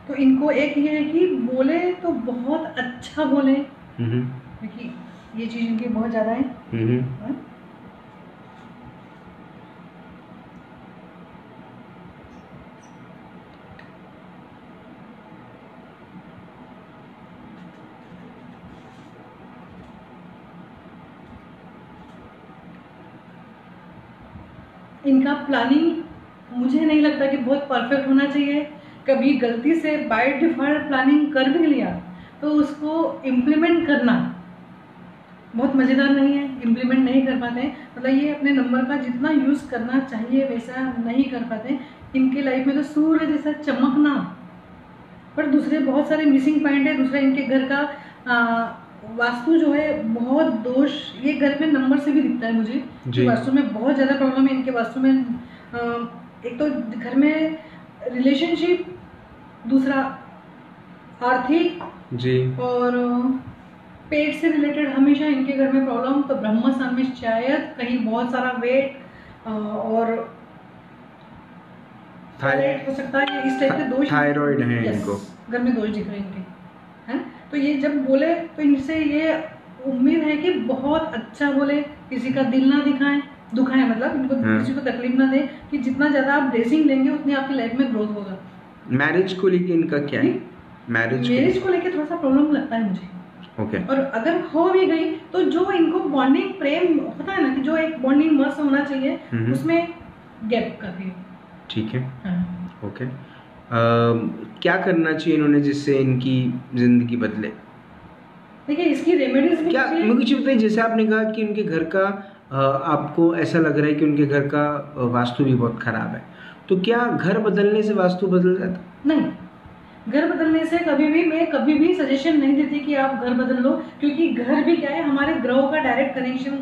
तो इनको एक ये है कि बोले तो बहुत अच्छा बोले, क्योंकि ये चीज इनकी बहुत ज्यादा है। इनका प्लानिंग मुझे नहीं लगता कि बहुत परफेक्ट होना चाहिए। कभी गलती से बाय डिफॉल्ट प्लानिंग कर भी लिया तो उसको इम्प्लीमेंट करना बहुत मज़ेदार नहीं है। इम्प्लीमेंट नहीं कर पाते हैं, मतलब ये अपने नंबर का जितना यूज़ करना चाहिए वैसा नहीं कर पाते। इनके लाइफ में तो सूर्य जैसा चमकना, पर दूसरे बहुत सारे मिसिंग पॉइंट है। दूसरा इनके घर का वास्तु जो है बहुत दोष, ये घर में नंबर से भी दिखता है मुझे कि वास्तु में बहुत ज़्यादा प्रॉब्लम है इनके वास्तु में। एक तो घर में रिलेशनशिप, दूसरा आर्थिक जी, और पेट से रिलेटेड हमेशा इनके घर में प्रॉब्लम। तो ब्रह्मस्थान में शायद कहीं बहुत सारा वेट और थायराइड हो सकता है, इस टाइप के दोष, थायराइड है इनको, घर में दोष दिख रहे हैं इनके, है। तो ये जब बोले तो इनसे ये उम्मीद है कि बहुत अच्छा बोले, किसी का दिल ना दुखाएं, मतलब इनको किसी को तकलीफ ना दे, कि जितना ज्यादा आप ड्रेसिंग लेंगे उतनी आपकी लाइफ में ग्रोथ होगा। मैरिज को लेके इनका क्या है? मैरिज को लेके थोड़ा सा प्रॉब्लम लगता है मुझे। ओके। और अगर हो भी गई तो जो इनको बॉन्डिंग प्रेम होता है ना, कि जो एक बॉन्डिंग मस्त होना चाहिए, उसमें गैप काफी है। ठीक है। ओके। क्या करना चाहिए इन्होंने जिससे इनकी जिंदगी बदले? देखिए इसकी रेमेडीज भी क्या मुझे कुछ बताइए। जैसे आपने कहा कि उनके घर का आपको ऐसा लग रहा है कि उनके घर का वास्तु भी बहुत खराब है, तो क्या घर बदलने से वास्तु बदल जाता? नहीं, घर बदलने से मैं कभी भी सजेशन नहीं देती कि आप घर बदल लो, क्योंकि घर भी क्या है, हमारे ग्रहों का डायरेक्ट कनेक्शन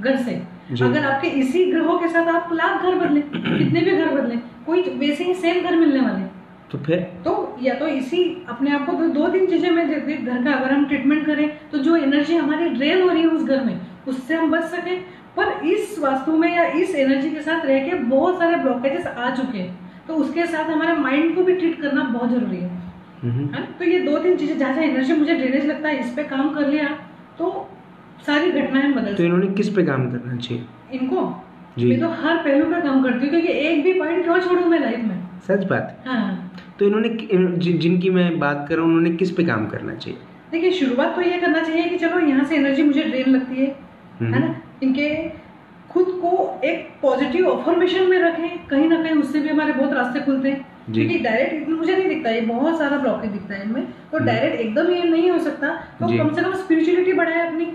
घर से। अगर आपके इसी ग्रहों के साथ आप लाख घर बदले, कितने भी घर बदले, कोई वैसे ही सेम घर मिलने वाले। तो फिर तो या तो इसी अपने आप को दो तीन चीजें मैं देखती, घर का अगर हम ट्रीटमेंट करें तो जो एनर्जी हमारी ड्रेन हो रही है उस घर में, उससे हम बच सके। पर इस वास्तु में या इस एनर्जी के साथ रह के बहुत सारे ब्लॉकेजेस आ चुके हैं, तो उसके साथ हमारे माइंड को भी ट्रीट करना बहुत जरूरी है। तो ये दो तीन चीजें, जहाँ एनर्जी मुझे ड्रेनेज लगता है, इस पे काम कर लिया तो सारी घटनाएं बदल। तो इन्होंने किस पे काम करना चाहिए इनको? मैं तो हर पहलू पे काम करती हूँ, क्योंकि एक भी पॉइंट क्यों छोड़ूं मैं लाइफ में। सच बात। हाँ। तो इन्होंने जिनकी मैं बात कर रहा हूँ, उन्होंने किस पे काम करना चाहिए? देखिए शुरुआत तो ये करना चाहिए कि चलो यहाँ से एनर्जी मुझे ड्रेन लगती है ना, इनके खुद को एक पॉजिटिव अफर्मेशन में रखें, कहीं ना कहीं उससे भी हमारे बहुत रास्ते खुलते हैं। क्योंकि डायरेक्ट मुझे नहीं दिखता, ये बहुत सारा ब्लॉकेज दिखता है इनमें, तो डायरेक्ट एकदम ये नहीं हो सकता। तो कम से कम स्पिरिचुअलिटी बढ़ाए अपनी,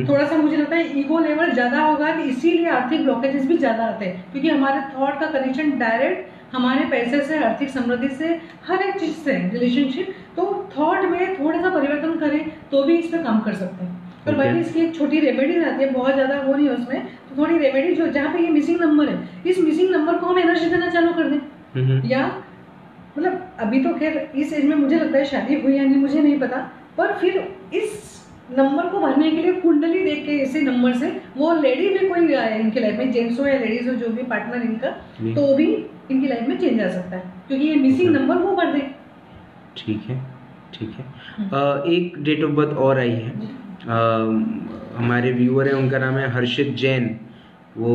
थोड़ा सा मुझे लगता है ईगो लेवल ज्यादा होगा, कि इसीलिए आर्थिक ब्लॉकेजेस भी ज्यादा आते हैं, क्योंकि हमारे थॉट का कनेक्शन डायरेक्ट हमारे पैसे से, आर्थिक समृद्धि से, हर एक चीज से रिलेशनशिप। तो थॉट में थोड़ा सा परिवर्तन करें तो भी इस पर काम कर सकते हैं। पर बाकी इसकी एक छोटी रेमेडीज आती है, बहुत ज्यादा वो नहीं है उसमें, तो थोड़ी रेमेडी जो जहाँ पे ये मिसिंग नंबर है, इस मिसिंग नंबर को हम एनर्जी देना चालू कर दें। या मतलब अभी तो खैर इस एज में मुझे लगता है शादी हुई या नहीं मुझे नहीं पता, पर फिर इस नंबर को भरने के लिए कुंडली देख के इसी नंबर से वो लेडी भी कोई आए इनके लाइफ में, जेंट्स हो या लेडीज हो, जो भी पार्टनर इनका, तो भी इनकी लाइफ में चेंज आ सकता है, क्योंकि ये मिसिंग नंबर वो भर दे। ठीक है, ठीक है। एक डेट ऑफ बर्थ और आई है, हमारे व्यूअर है, उनका नाम है हर्षित जैन। वो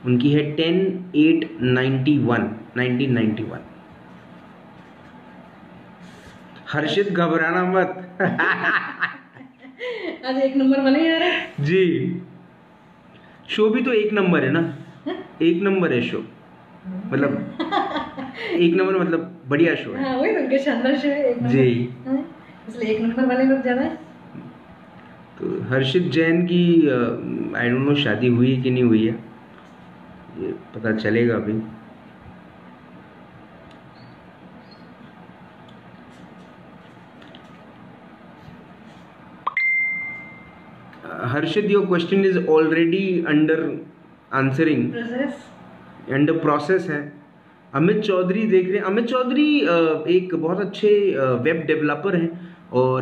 उनकी है 10/8/91 1991। हर्षित घबराना मत। आज एक नंबर वाले आ रहे हैं जी। शो भी तो एक नंबर है ना, एक नंबर है शो, मतलब एक नंबर मतलब बढ़िया शो है। हाँ, वही तो शानदार शो है, एक नंबर जी, इसलिए एक नंबर वाले लोग ज्यादा है। तो हर्षित जैन की आई डोंट नो शादी हुई कि नहीं हुई है, ये पता चलेगा अभी। Harshit, your question is already under answering, under process है। अमित चौधरी देख रहे हैं। अमित चौधरी एक बहुत अच्छे वेब डेवलपर हैं, और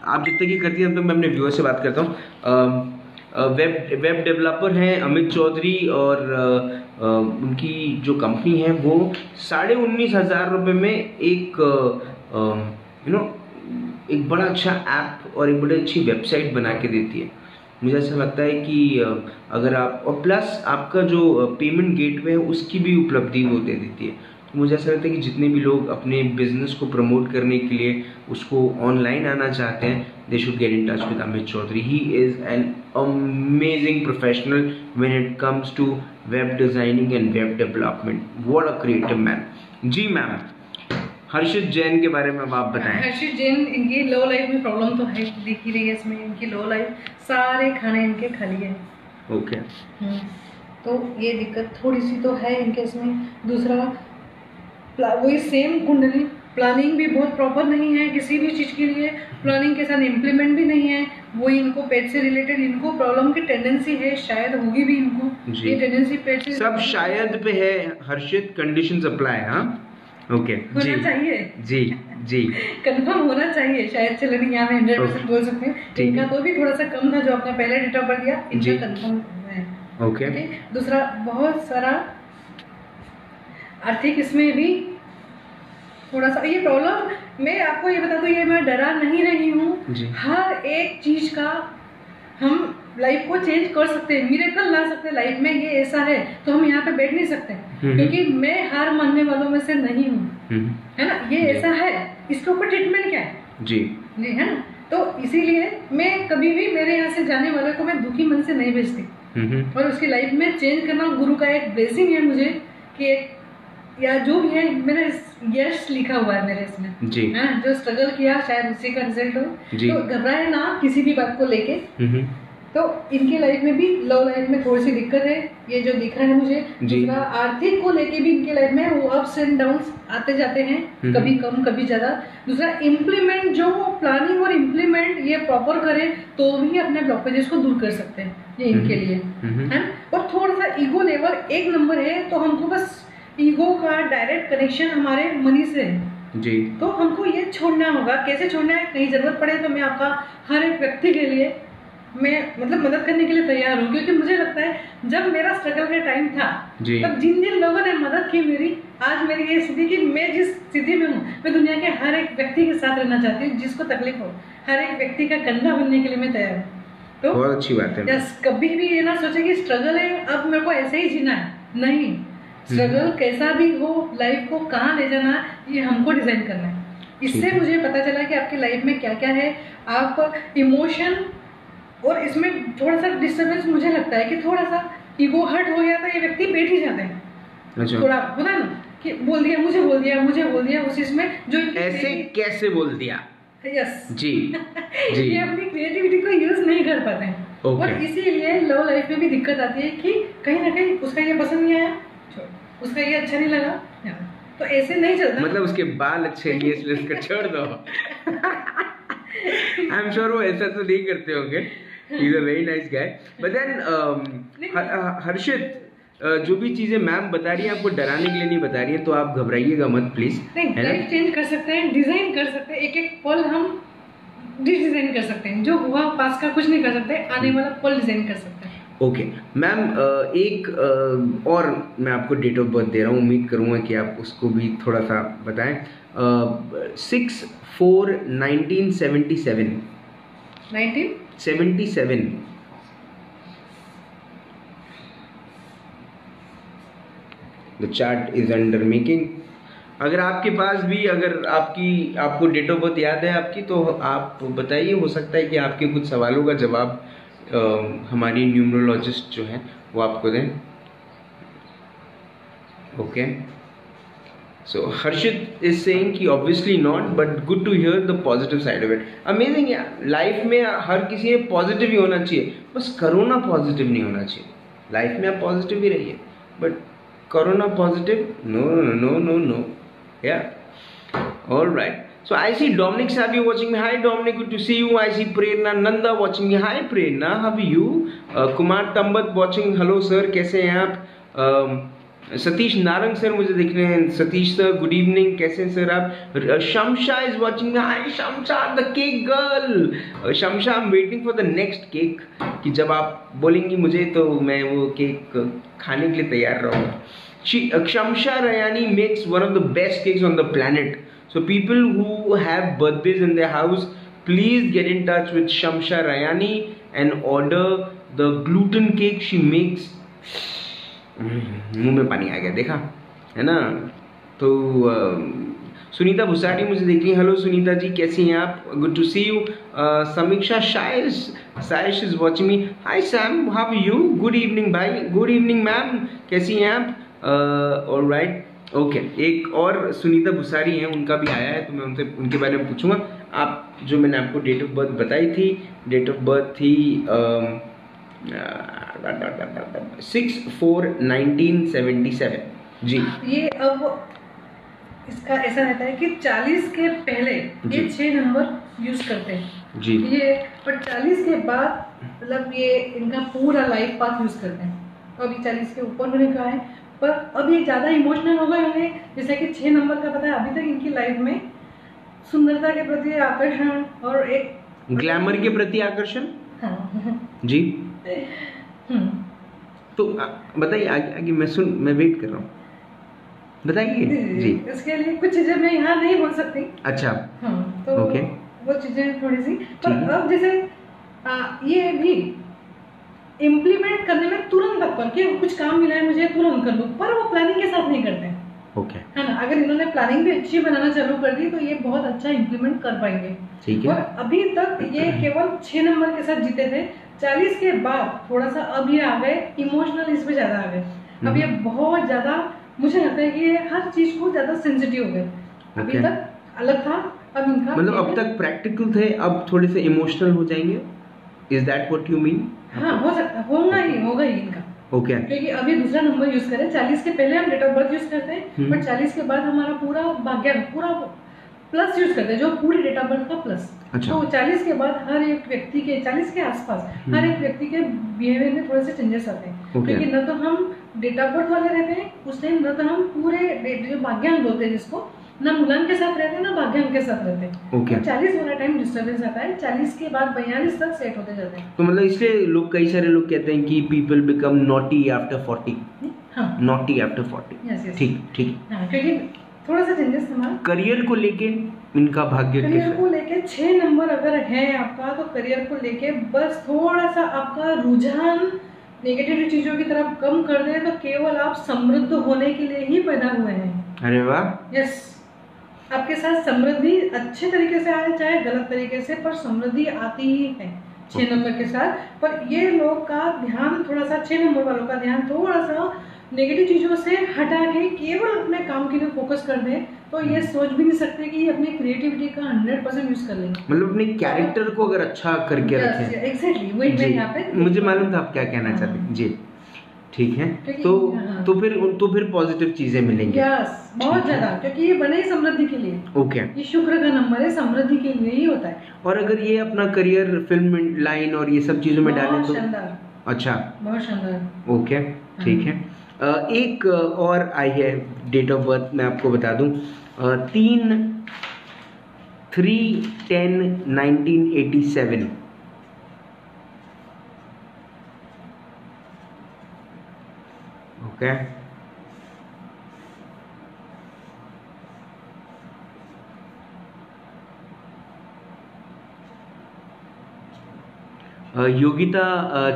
आप जब तक ये करती हैं तब तक मैं अपने व्यूअर से बात करता हूँ। वेब डेवलपर हैं अमित चौधरी, और उनकी जो कंपनी है वो 19,500 रुपये में एक एक बड़ा अच्छा ऐप और एक बड़ी अच्छी वेबसाइट बना के देती है। मुझे ऐसा लगता है कि अगर आप, और प्लस आपका जो पेमेंट गेटवे है उसकी भी उपलब्धि वो दे देती है। तो मुझे ऐसा लगता है कि जितने भी लोग अपने बिजनेस को प्रमोट करने के लिए उसको ऑनलाइन आना चाहते हैं, they should get in touch with Amit Chaudhary. He is an amazing professional when it comes to web designing and web development. What a creative man. जी मैम, हर्षित जैन के बारे में अब आप बताएं। हर्षित जैन, इनकी लो लाइफ में प्रॉब्लम तो है, दिख ही रही है इसमें। इनकी लो लाइफ, सारे खाने इनके खाली है। ओके। तो ये दिक्कत थोड़ी सी तो है इनके इसमें। दूसरा, वही सेम कुंडली, प्लानिंग भी बहुत प्रॉपर नहीं है किसी भी चीज़ के लिए, प्लानिंग के साथ इम्प्लीमेंट भी नहीं है। वही इनको पेट से रिलेटेड इनको प्रॉब्लम की टेंडेंसी है, शायद होगी भी इनको ये टेंडेंसी पेट से। सब शायद पे है हर्षित, कंडीशंस अप्लाई। हाँ, ओके, होना चाहिए जी जी कंफर्म होना चाहिए शायद। चलो नहीं, यहाँ 100% बोल सकते हैं। इनका तो भी थोड़ा सा कम था जो आपने पहले डेट ऑफ बर्थ दिया, इनका कंफर्म है। ओके। दूसरा, बहुत सारा आर्थिक इसमें भी थोड़ा सा ये प्रॉब्लम। मैं आपको ये बता दूं, ये मैं डरा नहीं रही हूँ। हर एक चीज का हम लाइफ को चेंज कर सकते हैं, मिरेकल ला सकते हैं लाइफ में। ये ऐसा है तो हम यहाँ पे बैठ नहीं सकते, क्योंकि मैं हार मानने वालों में से नहीं हूँ, है ना। ये ऐसा है, इसके ऊपर ट्रीटमेंट क्या है जी है ना। तो इसीलिए मैं कभी भी मेरे यहाँ से जाने वाले को मैं दुखी मन से नहीं भेजती, और उसकी लाइफ में चेंज करना गुरु का एक ब्लेसिंग है मुझे, कि एक या जो भी है मैंने यश लिखा हुआ है मेरे इसमें जी, है जो स्ट्रगल किया शायद उसी का रिजल्ट हो। तो घबराए ना किसी भी बात को लेके। तो इनकी लाइफ में भी, लव लाइफ में थोड़ी सी दिक्कत है, ये जो दिख रहा है मुझे। दूसरा, आर्थिक को लेके भी इनकी लाइफ में वो अप्स एंड डाउन्स आते जाते हैं, कभी कम कभी ज्यादा। दूसरा, इम्प्लीमेंट जो प्लानिंग और इम्प्लीमेंट ये प्रॉपर करे तो भी अपने ब्लॉकेजेस को दूर कर सकते हैं, ये इनके लिए है। और थोड़ा सा ईगो लेवल 1 नंबर है, तो हमको बस ईगो का डायरेक्ट कनेक्शन हमारे मनी से है जी, तो हमको ये छोड़ना होगा। कैसे छोड़ना है, कहीं जरूरत पड़े तो मैं आपका हर एक व्यक्ति के लिए मैं मतलब मदद करने के लिए तैयार हूँ, क्योंकि मुझे लगता है जब मेरा स्ट्रगल का टाइम था तब जिन जिन लोगों ने मदद की मेरी, आज मेरी ये स्थिति कि मैं जिस स्थिति में हूँ, मैं दुनिया के हर एक व्यक्ति के साथ रहना चाहती हूँ, जिसको तकलीफ हो, हर एक व्यक्ति का कंधा बनने के लिए मैं तैयार हूँ। तो बहुत अच्छी बात है। कभी भी ये ना सोचे कि स्ट्रगल है अब मेरे को ऐसे ही जीना है, नहीं। स्ट्रगल कैसा भी हो, लाइफ को कहाँ ले जाना ये हमको डिजाइन करना है। इससे मुझे पता चला कि आपकी लाइफ में क्या क्या है। आप इमोशन, और इसमें थोड़ा सा डिस्टर्बेंस मुझे लगता है कि थोड़ा सा ईगो हर्ट हो गया तो ये व्यक्ति बैठ ही जाते हैं। अच्छा। थोड़ा होता है ना कि बोल दिया, मुझे बोल दिया उस इसमें जो ऐसे कैसे बोल दिया। यस जी जी ये अपनी क्रिएटिविटी को यूज नहीं कर पाते हैं। और इसीलिए लव लाइफ में भी दिक्कत आती है कि कहीं ना कहीं उसका ये पसंद नहीं आया, उसका ये अच्छा नहीं लगा, तो ऐसे नहीं चलता। मतलब उसके बाल अच्छे नहीं है इसलिए उसका छोड़ दो। आई एम श्योर वो ऐसा तो नहीं करते होंगे। He is a very nice guy. But then Harshit, जो भी चीजें मैम बता रही है आपको डराने के लिए नहीं बता रही है, तो आप घबराइएगा मत प्लीज। लाइफ चेंज कर सकते हैं, डिजाइन कर सकते हैं, एक एक पल हम डिजाइन कर सकते हैं। जो हुआ पास का कुछ नहीं कर सकते, आने वाला पल डिजाइन कर सकते हैं। ओके मैम, एक और मैं आपको डेट ऑफ बर्थ दे रहा हूँ, उम्मीद करूँगा कि आप उसको भी थोड़ा सा बताएं। 6/4/1977 1977 the chart is under making. अगर आपके पास भी, अगर आपको डेट ऑफ बर्थ याद है आपकी, तो आप बताइए। हो सकता है कि आपके कुछ सवालों का जवाब हमारी न्यूमरोलॉजिस्ट जो है वो आपको दें। Okay, so Harshit is saying कि obviously not, but good to hear the positive side of it. Amazing यार, लाइफ में हर किसी में पॉजिटिव ही होना चाहिए, बस कोरोना पॉजिटिव नहीं होना चाहिए। लाइफ में आप पॉजिटिव ही रहिए, but corona positive no no no no no. Yeah alright, so I see Dominic Savio watching me. Hi Dominic, good to see you. I see Prerna Nanda watching me. Hi Prerna, how are you? Kumar Tambat watching. Hello sir, कैसे हैं आप? Satish Narang sir मुझे दिख रहे हैं। Satish sir good evening, कैसे हैं sir आप? Shamsha is watching me. Hi Shamsha, the cake girl. Shamsha, I am waiting for the next cake, कि जब आप बोलेंगी मुझे तो मैं वो केक खाने के लिए तैयार रहूँगा। Shamsha Rayani makes one of the best cakes on the planet. So people who have birthdays in their house, please get in touch with Shamsha Rayani and order the gluten cake she makes. मुंह में पानी आ गया, देखा है ना। तो सुनीता भुसाटी मुझे देख रही है। हेलो सुनीता जी, कैसी हैं आप? Good to see you. Samiksha Saish is watching me. Hi Sam, how are you? Good evening भाई. गुड इवनिंग मैम, कैसी हैं आप? ऑलराइट. ओके एक और सुनीता भुसारी हैं, उनका भी आया है, तो मैं उनसे उनके बारे में पूछूंगा। आप जो मैंने आपको डेट ऑफ बर्थ बताई थी, डेट ऑफ बर्थ थी 6/4/1977 जी। ये अब इसका ऐसा रहता है कि 40 के पहले ये 6 नंबर यूज करते हैं जी ये, पर 40 के बाद मतलब ये इनका पूरा लाइफ पाथ यूज करते हैं। अभी 40 के ऊपर होने का है, पर अब ये ज़्यादा इमोशनल हो गए होंगे, जैसे कि 6 नंबर का पता है अभी तक इनकी लाइफ में सुंदरता के प्रति आकर्षण और एक ग्लैमर के प्रति आकर्षण। हाँ जी तो बताइए आगे मैं वेट कर रहा हूँ, बताइए जी। इसके लिए कुछ चीजें मैं यहाँ नहीं बोल सकती। अच्छा हाँ तो ओके वो चीजें थोड़ी सी, पर अब जैसे ये भी इम्प्लीमेंट करने में तुरंत तत्पर कि कुछ काम मिला है मुझे तुरंत कर लूँ, पर वो प्लानिंग के साथ नहीं करते हैं। ओके है ना, अगर इन्होंने प्लानिंग भी अच्छी बनाना चालू कर दी तो ये बहुत अच्छा इम्प्लीमेंट कर पाएंगे। ठीक है। और अभी तक ये केवल 6 नंबर के साथ जीते थे, 40 के बाद थोड़ा सा अब ये आ गए इमोशनल, इस पे ज्यादा आ गए। अब ये बहुत ज्यादा, मुझे लगता है कि ये हर चीज को ज्यादा सेंसिटिव हो गए। अभी तक अलग था, अब इनका मतलब अब तक प्रैक्टिकल थे, अब थोड़े से इमोशनल हो जाएंगे। Is that what you mean? हाँ हो सकता, होगा ही इनका। ओके क्योंकि अभी दूसरा नंबर यूज करें, 40 के पहले हम डेट ऑफ बर्थ यूज करते हैं, पर 40 के बाद हमारा पूरा भाग्य पूरा प्लस यूज करते हैं, जो पूरी डेट ऑफ बर्थ का प्लस। अच्छा। तो 40 के बाद हर एक व्यक्ति के 40 के आसपास हर एक व्यक्ति के बिहेवियर में थोड़े से चेंजेस आते हैं। क्योंकि न तो हम डेट ऑफ बर्थ वाले रहते हैं उस टाइम, न तो हम पूरे जो भाग्यांक बोलते हैं जिसको, ना मूलांक के साथ रहते हैं ना भाग्यांक के साथ रहते हैं। ओके। 40 वाला टाइम डिस्टर्बेंस आता है, 40 के बाद 42 तक सेट होते जाते हैं। तो मतलब इसलिए लोग, कई सारे लोग कहते हैं कि पीपल बिकम नॉटी आफ्टर 40। हाँ नॉटी आफ्टर 40। ठीक ठीक। हाँ, क्योंकि थोड़ा सा चेंजेस हमारा करियर को लेके इनका भाग्य कैसा? करियर को लेके 6 नंबर अगर है आपका, तो करियर को लेके बस थोड़ा सा आपका रुझान नेगेटिव चीजों की तरफ कम कर दे, तो केवल आप समृद्ध होने के लिए ही पैदा हुए हैं। अरे वाह। यस, आपके साथ समृद्धि अच्छे तरीके से आए चाहे गलत तरीके से, पर समृद्धि आती ही है 6 नंबर के साथ। पर ये लोग का ध्यान थोड़ा सा, 6 नंबर वालों का ध्यान थोड़ा सा नेगेटिव चीजों से हटा के केवल अपने काम के लिए फोकस कर दे, तो ये सोच भी नहीं सकते कि ये अपनी क्रिएटिविटी का 100% यूज कर लेंगे। मतलब अपने कैरेक्टर को अगर अच्छा करके रखें। एग्जैक्टली वही मैं यहाँ पे, मुझे मालूम था आप क्या कहना चाहते हैं जी। ठीक है, तो फिर पॉजिटिव चीजें मिलेंगी। यस, बहुत ज्यादा, क्योंकि ये बने ही समृद्धि के लिए। ओके। ये शुक्र का नंबर है, समृद्धि के लिए ही होता है। और अगर ये अपना करियर फिल्म लाइन और ये सब चीजों में डालें तो शानदार। अच्छा, बहुत शानदार। ओके ठीक है। एक और आई है डेट ऑफ बर्थ, मैं आपको बता दूं, 3/10/1987। ओके। योगिता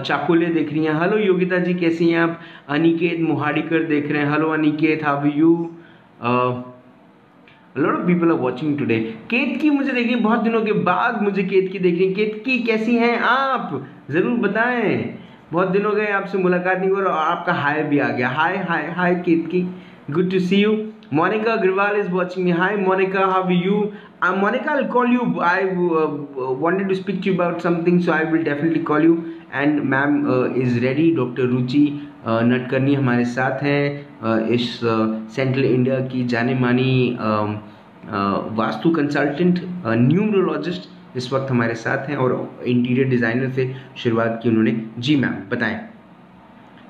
चाकुले देख रही हैं। हेलो योगिता जी, कैसी हैं आप? अनिकेत मोहाड़ीकर देख रहे हैं। Hello Aniket, how are you? Lot of people are watching today. Ketki मुझे देखनी, बहुत दिनों के बाद मुझे केत की देखनी। केत की कैसी हैं आप, जरूर बताएं। बहुत दिन हो गए आपसे मुलाकात नहीं हुई और आपका हाय भी आ गया। हाय हाय hi Ketki, good to see you. Monica Agrawal is watching me. Hi Monica, how are you? Monica, I'll call you. I wanted to speak to you about something, so I will definitely call you. And ma'am is ready. Dr. Ruchi नटकर्णी हमारे साथ हैं, इस central India की जाने मानी vastu consultant, numerologist इस वक्त हमारे साथ हैं और इंटीरियर डिज़ाइनर से शुरुआत की उन्होंने। जी मैम बताएं।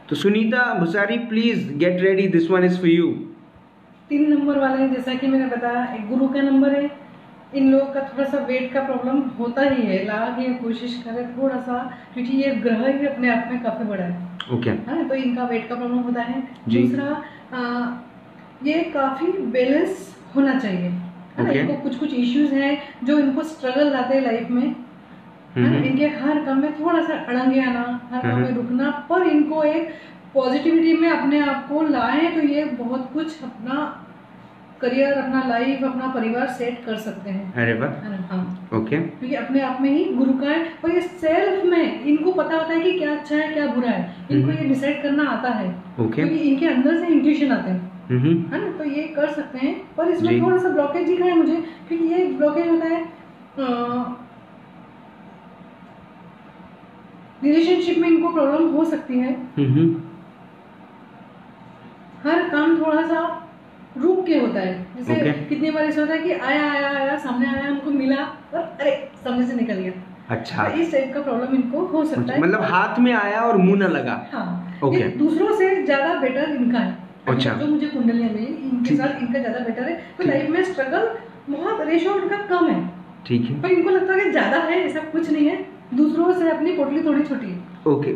तो Sunita Bhusari, please get ready, this one is for you. 3 number वाले हैं, जैसा कि मैंने बताया, एक गुरु का नंबर है। इन लोगों का थोड़ा सा वेट का प्रॉब्लम होता ही है, लगा के कोशिश करें थोड़ा सा, क्योंकि ये ग्रह ही अपने आप में काफी बड़ा है। ओके। हाँ, तो इनका वेट का प्रॉब्लम होता है। दूसरा, ये काफी बैलेंस होना चाहिए। इनको कुछ इश्यूज हैं जो इनको स्ट्रगल लाते हैं लाइफ में। इनके हर काम में थोड़ा सा अड़ंगे आना, हर काम में रुकना, पर इनको एक पॉजिटिविटी में अपने आप को लाए तो ये बहुत कुछ अपना करियर, अपना लाइफ, अपना परिवार सेट कर सकते हैं। अरे वाह। हाँ। ओके। क्योंकि अपने आप में ही गुरु का है और ये सेल्फ में इनको पता होता है कि क्या अच्छा है क्या बुरा है, इनको ये डिसाइड करना आता है। क्योंकि इनके अंदर से इंट्यूशन आते हैं। है ना, तो ये कर सकते हैं। पर इसमें थोड़ा सा ब्लॉकेज दिख रहा है मुझे, क्योंकि ये ब्लॉकेज होता है रिलेशनशिप में, इनको प्रॉब्लम हो सकती है। हर काम थोड़ा सा रुक के होता है, जैसे कितनी बार ऐसा होता है कि आया सामने आया, हमको मिला और अरे सामने से निकल गया। अच्छा, तो इस टाइप का प्रॉब्लम इनको हो सकता है। मतलब हाथ में आया और मुंह न लगा। हाँ, ओके। दूसरों से ज्यादा बेटर इनका है। अच्छा, जो मुझे कुंडलियां में इनके साथ इनका ज्यादा बेटर है। तो लाइफ में स्ट्रगल बहुत रेशो उनका कम है, ठीक है, पर इनको लगता है कि ज्यादा है, ऐसा कुछ नहीं है। दूसरों से अपनी पोटली थोड़ी छोटी है। ओके।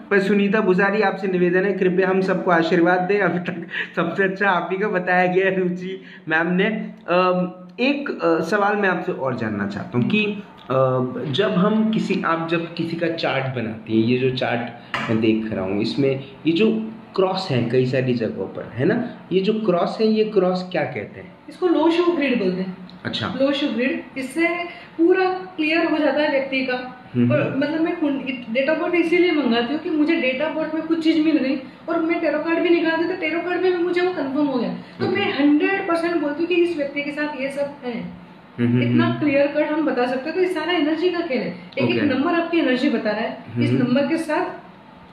पर सुनीता भुसारी, आपसे निवेदन है, कृपया हम सबको आशीर्वाद दें। अभी तक सबसे अच्छा आप ही का बताया गया है रुचि मैम ने। एक सवाल मैं आपसे और जानना चाहता हूँ कि जब हम जब किसी का चार्ट बनाती हैं, ये जो चार्ट मैं देख रहा हूँ, इसमें ये जो क्रॉस है कई सारी जगहों पर, है ना, ये जो क्रॉस है, ये क्रॉस क्या कहते हैं? इसको लो शो ग्रिड बोलते हैं। अच्छा, लो शो ग्रिड, इससे पूरा क्लियर हो जाता है व्यक्ति का। और मतलब मैं डेट ऑफ बर्थ इसीलिए मंगाती हूँ कि मुझे डेट ऑफ बर्थ में कुछ चीज मिल गई और मैं टेरो कार्ड भी निकालती हूँ, तो टेरो कार्ड में भी मुझे वो कंफर्म हो गया। तो मैं 100% बोलती हूँ कि इस व्यक्ति के साथ ये सब है। इतना क्लियर कट हम बता सकते हैं। तो ये सारा एनर्जी का खेल है। एक नंबर आपकी एनर्जी बता रहा है, इस नंबर के साथ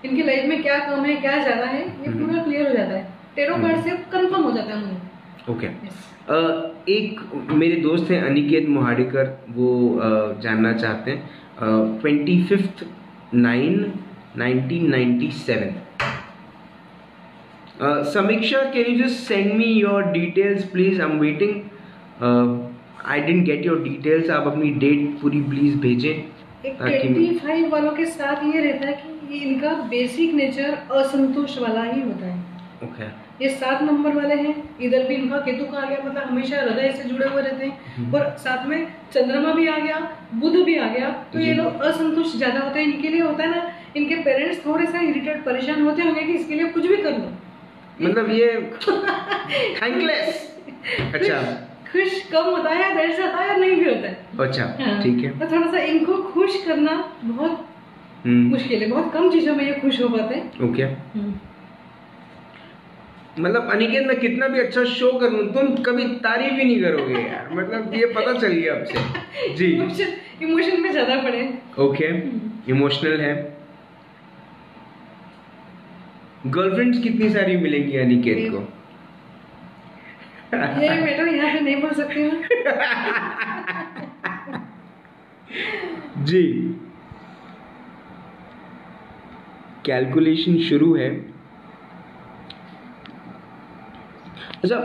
इनकी लाइफ में क्या कम है, क्या ज्यादा है, ये पूरा क्लियर हो जाता है। टेरो कार्ड से कंफर्म हो जाता है मुझे। ओके। एक मेरे दोस्त हैं अनिकेत मोहाड़ीकर, वो जानना चाहते हैं 25/9/1997 समीक्षा, can you just send me your details please, I am waiting. I didn't get your details, आप अपनी डेट पूरी प्लीज भेजें। 25 वालों के साथ ये रहता है कि इनका बेसिक नेचर असंतोष वाला ही होता है। ओके। ये 7 नंबर वाले हैं, इधर भी इनका केतु का आ गया, मतलब हमेशा हृदय से जुड़े हुए रहते हैं। और साथ में चंद्रमा भी आ गया, बुध भी आ गया, तो ये लोग असंतुष्ट ज्यादा होते हैं। इनके लिए होता है ना, इनके पेरेंट्स थोड़े से इरिटेट परेशान होते होंगे कि इसके लिए कुछ भी कर लो, मतलब ये थैंकलेस। अच्छा, खुश कम होता है, देर से होता है, नहीं भी होता है। अच्छा, ठीक है। तो थोड़ा सा इनको खुश करना बहुत मुश्किल है, बहुत कम चीजों में ये खुश हो पाते हैं। ओके। मतलब अनिकेत, मैं कितना भी अच्छा शो करूं, तुम कभी तारीफ ही नहीं करोगे यार, मतलब ये पता चल गया आपसे। जी, इमोशन में ज्यादा पड़े। ओके, इमोशनल है। गर्लफ्रेंड्स कितनी सारी मिलेंगी अनिकेत को? ये मैटर यहाँ पे नहीं बोल सकती हूँ। जी, कैलकुलेशन शुरू है। अच्छा,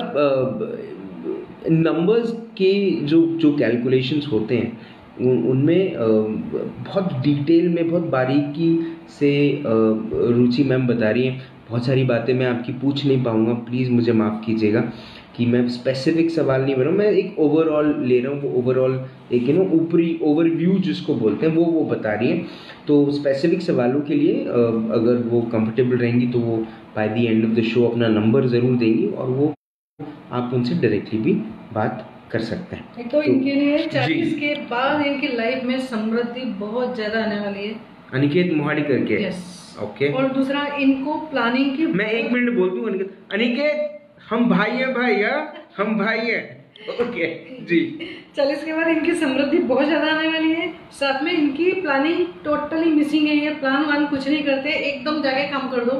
नंबर्स के जो कैलकुलेशंस होते हैं उनमें बहुत डिटेल में, बहुत बारीकी से रुचि मैम बता रही हैं। बहुत सारी बातें मैं आपकी पूछ नहीं पाऊँगा, प्लीज़ मुझे माफ़ कीजिएगा कि मैं स्पेसिफिक सवाल नहीं बना रहा हूँ, मैं एक ओवरऑल ले रहा हूँ। वो ओवरऑल एक ऊपरी ओवरव्यू जिसको बोलते हैं वो बता रही हैं। तो स्पेसिफिक सवालों के लिए अगर वो कंफर्टेबल रहेंगी तो वो by the end of the show अपना नंबर ज़रूर देंगी और वो आप उनसे डायरेक्टली भी बात कर सकते हैं। तो इनके लिए 40 के बाद इनकी लाइफ में समृद्धि बहुत ज्यादा आने वाली है। अनिकेत मोहाड़ीकर के? यस। ओके। और दूसरा, इनको प्लानिंग की, मैं 1 मिनट बोल दूं अनिकेत, हम भाई हैं भाई, हम भाई हैं। ओके जी। 40 के बाद इनकी समृद्धि बहुत ज्यादा आने वाली है। साथ में इनकी प्लानिंग टोटली मिसिंग है। ये प्लान वान कुछ नहीं करते, एकदम जाके काम कर दो।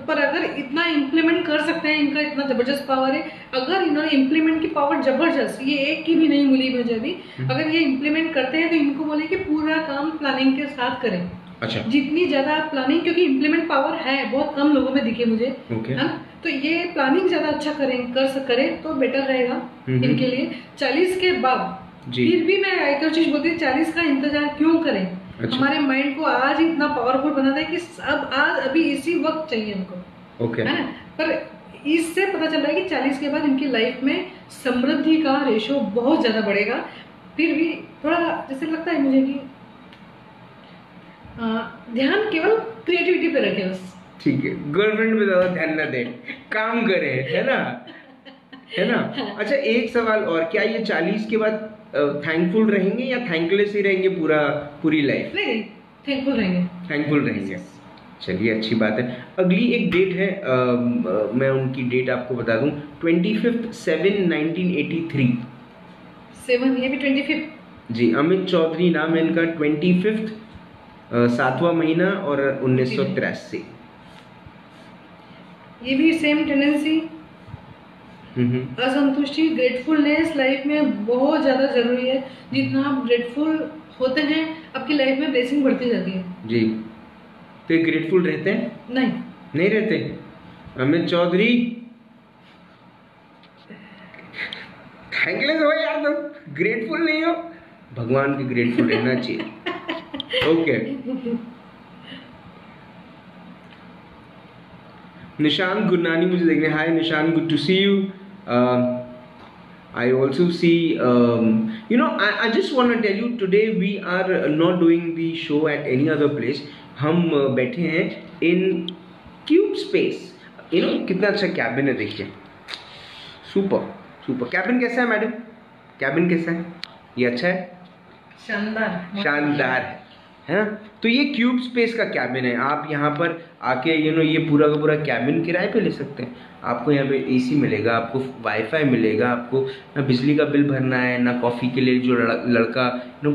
पर अगर इतना इम्प्लीमेंट कर सकते हैं, इनका इतना जबरदस्त पावर है। अगर इन्होंने इम्प्लीमेंट की पावर जबरदस्त, ये एक की भी नहीं मिली मुझे अभी, अगर ये इम्प्लीमेंट करते हैं तो इनको बोले कि पूरा काम प्लानिंग के साथ करें। अच्छा। जितनी ज्यादा प्लानिंग, क्योंकि इम्प्लीमेंट पावर है, बहुत कम लोगों में दिखे मुझे, है ना, तो ये प्लानिंग ज्यादा अच्छा करें तो बेटर रहेगा इनके लिए। 40 के बाद फिर भी मैं एक चीज बोलती हूँ, 40 का इंतजार क्यों करें? अच्छा। हमारे माइंड को आज इतना पावरफुल बना था कि अब अभी इसी वक्त चाहिए हमको, ओके, है ना। पर इससे पता चल रहा है कि 40 के बाद इनकी लाइफ में समृद्धि का रेशो बहुत ज्यादा बढ़ेगा। फिर भी थोड़ा जैसे लगता है मुझे कि ध्यान केवल क्रिएटिविटी पे रखे बस। ठीक है, गर्लफ्रेंड पे ज्यादा ध्यान न दे, काम करे, है ना, है ना। अच्छा, एक सवाल और, क्या ये 40 के बाद थैंकफुल रहेंगे या थैंकलेस ही रहेंगे पूरी लाइफ? नहीं, थैंकफुल रहेंगे। थैंकफुल रहेंगे। चलिए अच्छी बात है। अगली एक डेट है, मैं उनकी डेट आपको बता दूं, 25/7/1983। 7 ये भी 25। जी, अमित चौधरी नाम है इनका, 25 7वां महीना और 1983। ये भी सेम टेंडेंसी, असंतुष्टि, ग्रेटफुलनेस लाइफ में बहुत ज़्यादा ज़रूरी है। जितना आप ग्रेटफुल होते हैं आपकी लाइफ में ब्लेसिंग बढ़ती जाती है। जी, तो ये ग्रेटफुल रहते हैं? नहीं रहते। अमित चौधरी थैंकलेस हो यार, तुम ग्रेटफुल नहीं हो। भगवान के ग्रेटफुल रहना चाहिए। ओके। निशांत गुरनानी मुझे देखने, hi Nishant, good to see you. I also see, I just want to tell you today we are not doing the show at any other place. हम बैठे हैं in Cube Space. कितना अच्छा कैबिन है, देखिए, सुपर कैबिन। कैसा है madam, cabin कैसा है? ये अच्छा है, शानदार है ना। तो ये क्यूब स्पेस का कैबिन है। आप यहाँ पर आके ये पूरा का पूरा कैबिन किराए पे ले सकते हैं। आपको यहाँ पे एसी मिलेगा, आपको वाईफाई मिलेगा, आपको ना बिजली का बिल भरना है, ना कॉफ़ी के लिए जो लड़का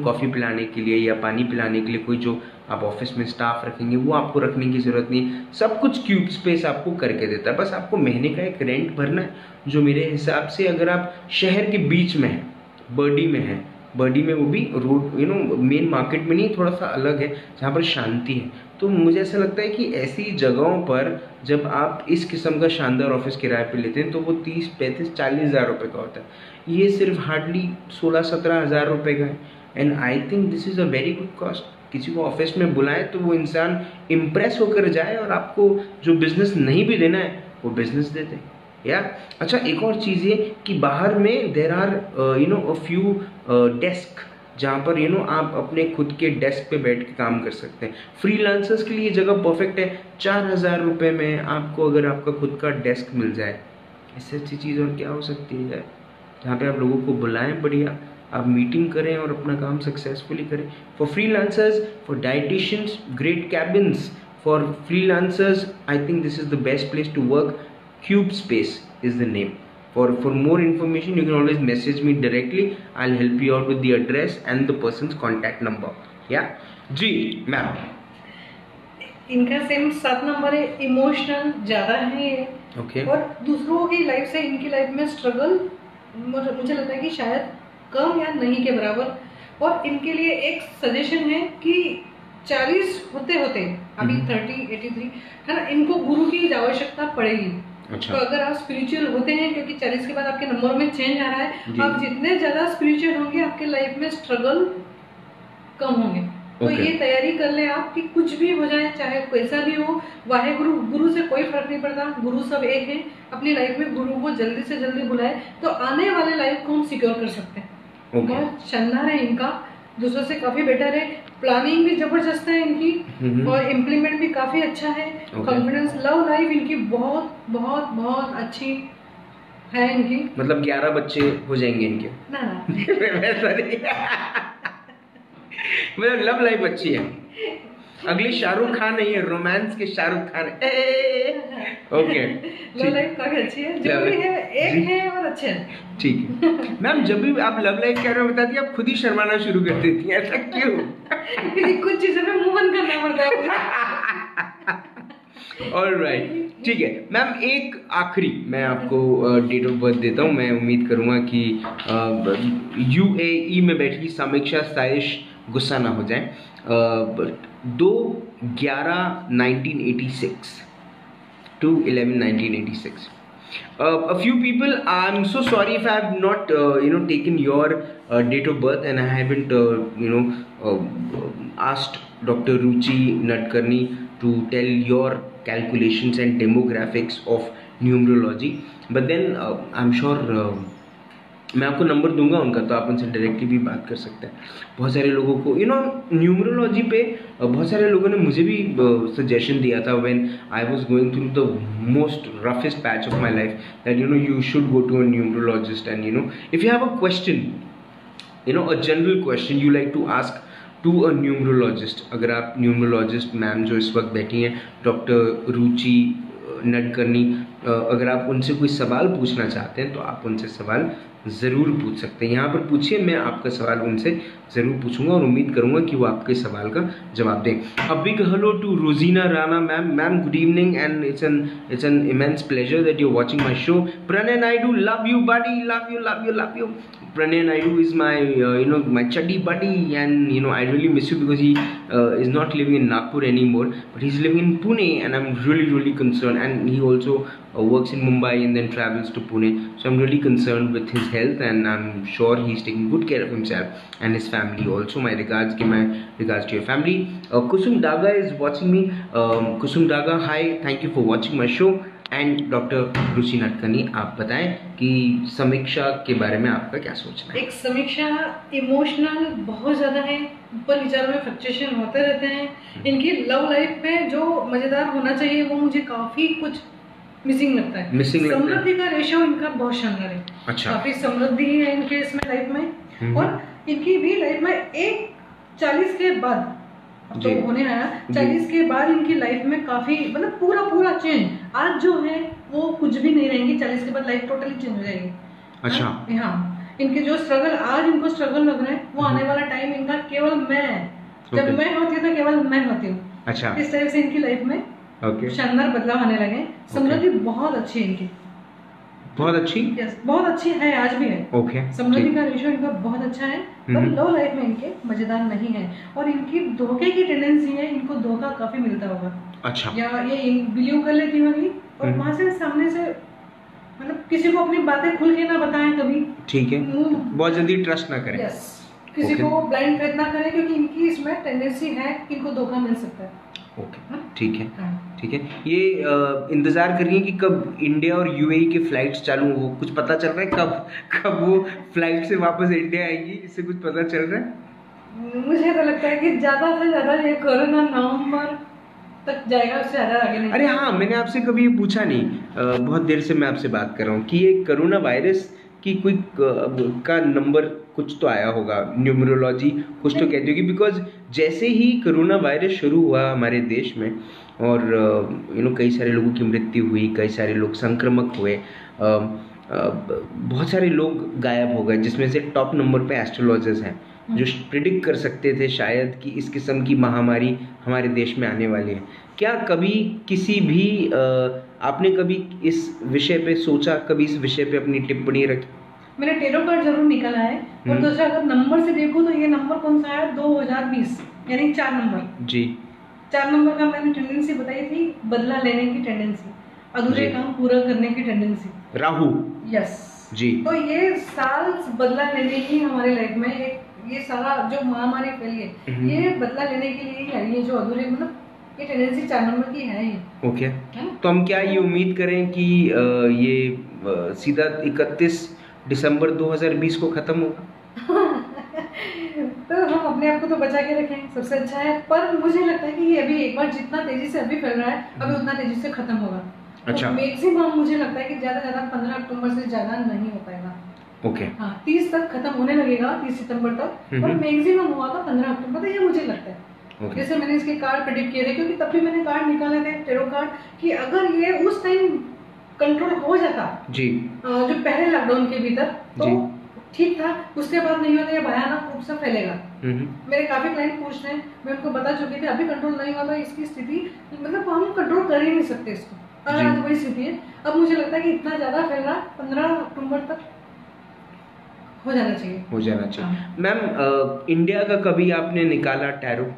कॉफ़ी पिलाने के लिए या पानी पिलाने के लिए कोई जो आप ऑफिस में स्टाफ रखेंगे वो आपको रखने की ज़रूरत नहीं। सब कुछ क्यूब स्पेस आपको करके देता है। बस आपको महीने का एक रेंट भरना है, जो मेरे हिसाब से अगर आप शहर के बीच में हैं, बर्डी में है, बर्डी में वो भी रोड मेन मार्केट में नहीं, थोड़ा सा अलग है जहाँ पर शांति है। तो मुझे ऐसा लगता है कि ऐसी जगहों पर जब आप इस किस्म का शानदार ऑफिस किराए पे लेते हैं तो वो 30, 35, 40 हज़ार रुपये का होता है। ये सिर्फ हार्डली 16-17 हज़ार रुपये का है। And I think this is a very good cost. किसी को ऑफिस में बुलाएं तो वो इंसान इम्प्रेस होकर जाए और आपको जो बिज़नेस नहीं भी देना है वो बिज़नेस दे दे। या अच्छा, एक और चीज़ ये कि बाहर में there are a few desk जहाँ पर आप अपने खुद के डेस्क पे बैठ के काम कर सकते हैं। फ्रीलांसर्स के लिए जगह परफेक्ट है। 4,000 रुपये में आपको अगर आपका खुद का डेस्क मिल जाए, इससे अच्छी चीज़ और क्या हो सकती है, जहाँ पे आप लोगों को बुलाएं, बढ़िया आप मीटिंग करें और अपना काम सक्सेसफुली करें। For freelancers, for dietitians, great cabins for freelancers, I think this is the best place to work. Cube Space is the name. For more information, you can always message me directly. I'll help you out with the address and the person's contact number. Yeah, ji ma'am. इनका same 7 number है। Emotional ज़्यादा है ये। Okay. और दूसरों की life से इनकी लाइफ में स्ट्रगल मुझे लगता है कि शायद कम या नहीं के बराबर। और इनके लिए एक सजेशन है कि 40 होते होते अभी 30, 83 है ना, इनको गुरु की आवश्यकता पड़ेगी। अच्छा। तो अगर आप स्पिरिचुअल होते हैं, क्योंकि 40 के बाद आपके नंबर में चेंज आ रहा है, आप जितने ज्यादा स्पिरिचुअल होंगे आपके लाइफ में स्ट्रगल कम होंगे। तो ये तैयारी कर ले आप कि कुछ भी हो जाए, चाहे कैसा भी हो, वाहे गुरु से कोई फर्क नहीं पड़ता। गुरु सब एक है। अपनी लाइफ में गुरु को जल्दी से जल्दी बुलाए तो आने वाले लाइफ को हम सिक्योर कर सकते हैं। बहुत शानदार है इनका, दूसरों से काफी बेटर है। प्लानिंग भी जबरदस्त है इनकी और इम्प्लीमेंट भी काफी अच्छा है। कॉन्फिडेंस, लव लाइफ इनकी बहुत बहुत बहुत अच्छी है इनकी। मतलब 11 बच्चे हो जाएंगे इनके ना मतलब लव लाइफ अच्छी है। अगली शाहरुख खान नहीं है, रोमांस के Shahrukh Khan. Okay, love life काफी अच्छी है, जो भी है एक है और अच्छे हैं। ठीक है मैम, जब भी आप लव लाइफ कह रहे हो बताती आप खुद ही शर्माना शुरू कर देती हैं, ऐसा क्यों? कुछ चीजों में मुंह बंद करना पड़ता है। ऑलराइट, ठीक है मैम। एक आखिरी मैं आपको डेट ऑफ बर्थ देता हूँ। मैं उम्मीद करूँगा कि UAE में बैठी समीक्षा साइश गुस्सा ना हो जाए। 2/11/1986 to 11/1986. A few people, I'm so sorry if I have not taken your date of birth and I haven't asked Dr. Ruchi Nadkarni to tell your calculations and demographics of numerology, but then I'm sure मैं आपको number दूंगा उनका, तो आप उनसे directly भी बात कर सकते हैं। बहुत सारे लोगों को न्यूमरोलॉजी पे बहुत सारे लोगों ने मुझे भी सजेशन दिया था when I was going through the most roughest patch of my life, that you should go to a numerologist and if you have a question, a general question you like to ask to a numerologist, अगर आप numerologist ma'am जो इस वक्त बैठी हैं, doctor Ruchi नडकर्णी, अगर आप उनसे कोई सवाल पूछना चाहते हैं तो आप उनसे सवाल ज़रूर पूछ सकते हैं। यहाँ पर पूछिए, मैं आपका सवाल उनसे ज़रूर पूछूंगा और उम्मीद करूंगा कि वो आपके सवाल का जवाब दें। A big hello to Rozina Rana ma'am. Ma'am good evening and it's an immense pleasure that you are watching my show. Pranay Naidu, love you buddy, love you, love you, love you. Pranay Naidu is my my chuddy buddy, and I really miss you because he is not living in Nagpur anymore, but he's living in Pune, and I'm really concerned. And he also works in Mumbai and then travels to Pune, so I'm really concerned with his health, and I'm sure he's taking good care of himself and his family also. My regards to your family. Kusum Daga is watching me. Kusum Daga, hi, thank you for watching my show. And doctor Ruchi Nadkarni, आप बताएं कि समीक्षा के बारे में आपका क्या सोचना है? एक समीक्षा इमोशनल बहुत ज़्यादा है, ऊपर विचारों में फ्लक्चुएशन होते रहते हैं। इनकी लव लाइफ में जो मज़ेदार होना चाहिए वो मुझे काफ़ी कुछ मिसिंग लगता है। समृद्धि का रेशियो इनका बहुत शानदार है। अच्छा। काफ़ी समृद्धि है इनके इसमें लाइफ में, और इनकी भी लाइफ में एक 40 के बाद तो होने आया, 40 के बाद इनकी लाइफ में काफी मतलब पूरा चेंज। आज जो है वो कुछ भी नहीं रहेंगी, 40 के बाद लाइफ टोटली चेंज हो जाएगी। अच्छा। हाँ, इनके जो स्ट्रगल आज इनको स्ट्रगल लग रहा है वो आने वाला टाइम इनका केवल जब मैं होती हूँ तो केवल मैं होती हूँ। अच्छा। इस टाइप से इनकी लाइफ में शानदार बदलाव आने लगे। समृद्धि बहुत अच्छी है इनकी, बहुत अच्छी। यस, बहुत अच्छी है, आज भी है। ओके। समृद्धि का रेशियो इनका बहुत अच्छा है, पर लव लाइफ में इनके मजेदार नहीं है, और इनकी धोखे की टेंडेंसी है, इनको धोखा काफी मिलता होगा। अच्छा। या ये बिलीव कर लेती होगी और वहां से सामने से मतलब किसी को अपनी बातें खुल के ना बताएं कभी। ठीक है, बहुत जल्दी ट्रस्ट ना करें। यस, किसी को ब्लाइंड फेथ ना करें, क्योंकि इनकी इसमें टेंडेंसी है कि इनको धोखा मिल सकता है। ओके, ठीक है, ठीक है। ये इंतज़ार कर रही है कि कब इंडिया और यूएई के फ्लाइट्स चालू हो, कुछ पता चल रहा है कब वो फ्लाइट से वापस इंडिया आएंगी, इससे कुछ पता चल रहा है? मुझे तो लगता है कि ज़्यादा से ज़्यादा ये कोरोना नवंबर तक जाएगा, उससे ज़्यादा आगे नहीं। अरे हाँ, मैंने आपसे कभी पूछा नहीं, बहुत देर से मैं आपसे बात कर रहा हूँ कि ये कोरोना वायरस की कोई का नंबर कुछ तो आया होगा, न्यूमरोलॉजी कुछ तो कहती होगी, बिकॉज जैसे ही कोरोना वायरस शुरू हुआ हमारे देश में और कई सारे लोगों की मृत्यु हुई, कई सारे लोग संक्रमक हुए, बहुत सारे लोग गायब हो गए, जिसमें से टॉप नंबर पे एस्ट्रोलॉजर्स हैं जो प्रिडिक्ट कर सकते थे शायद कि इस किस्म की महामारी हमारे देश में आने वाली है। क्या कभी किसी भी आपने कभी इस विषय पे सोचा, कभी इस विषय पे अपनी टिप्पणी रखी? मैंने टेरो कार्ड जरूर निकाला है, और दूसरा अगर नंबर से देखूं तो ये नंबर कौन सा है, 2020, यानी 4 नंबर। जी, 4 नंबर का मैंने टेंडेंसी बताई थी, बदला लेने की टेंडेंसी, अधूरे काम पूरा करने की टेंडेंसी, राहु। यस जी। तो ये साल बदला लेने की हमारे लाइफ में ये सारा जो महामारी फैली है, ये बदला लेने के लिए ही है। ये जो अधूरे मतलब ये टेंडेंसी 4 नंबर की है ये। ओके, तो हम क्या ये उम्मीद करें कि ये सीधा 31 दिसंबर 2020 को खत्म होगा? तो हम अपने आप को तो बचा के रखें, सबसे अच्छा है। पर मुझे लगता है कि ये अभी एक बार जितना तेजी से अभी फैल रहा है, अभी उतना तेजी से खत्म होगा। अच्छा। तो मैक्सिमम मुझे लगता है कि ज्यादा 15 अक्टूबर से ज्यादा नहीं हो पाएगा। ओके। हाँ, 30 तक खत्म होने लगेगा, 30 सितंबर तक, और मैक्सिमम हुआ था 15 अक्टूबर तक, ये मुझे लगता है। जैसे मैंने इसके कार्ड प्रेडिक्ट किए थे, क्योंकि तब भी मैंने कार्ड निकाले थे, टेरो कार्ड, कि अगर ये उस टाइम कंट्रोल हो जाता जी, जो पहले लॉकडाउन के भीतर, तो ठीक था, उसके बाद नहीं होता, ये भयानक रूप से फैलेगा। मेरे काफी क्लाइंट पूछ रहे हैं, मैं उनको बता चुकी थी, अभी कंट्रोल नहीं हुआ तो इसकी स्थिति मतलब हम कंट्रोल कर ही नहीं सकते इसको, अगर आज वही स्थिति है। अब मुझे लगता है कि इतना ज्यादा फैल रहा, 15 अक्टूबर तक हो जाना चाहिए। मैम, इंडिया का कभी आपने निकाला टैरो,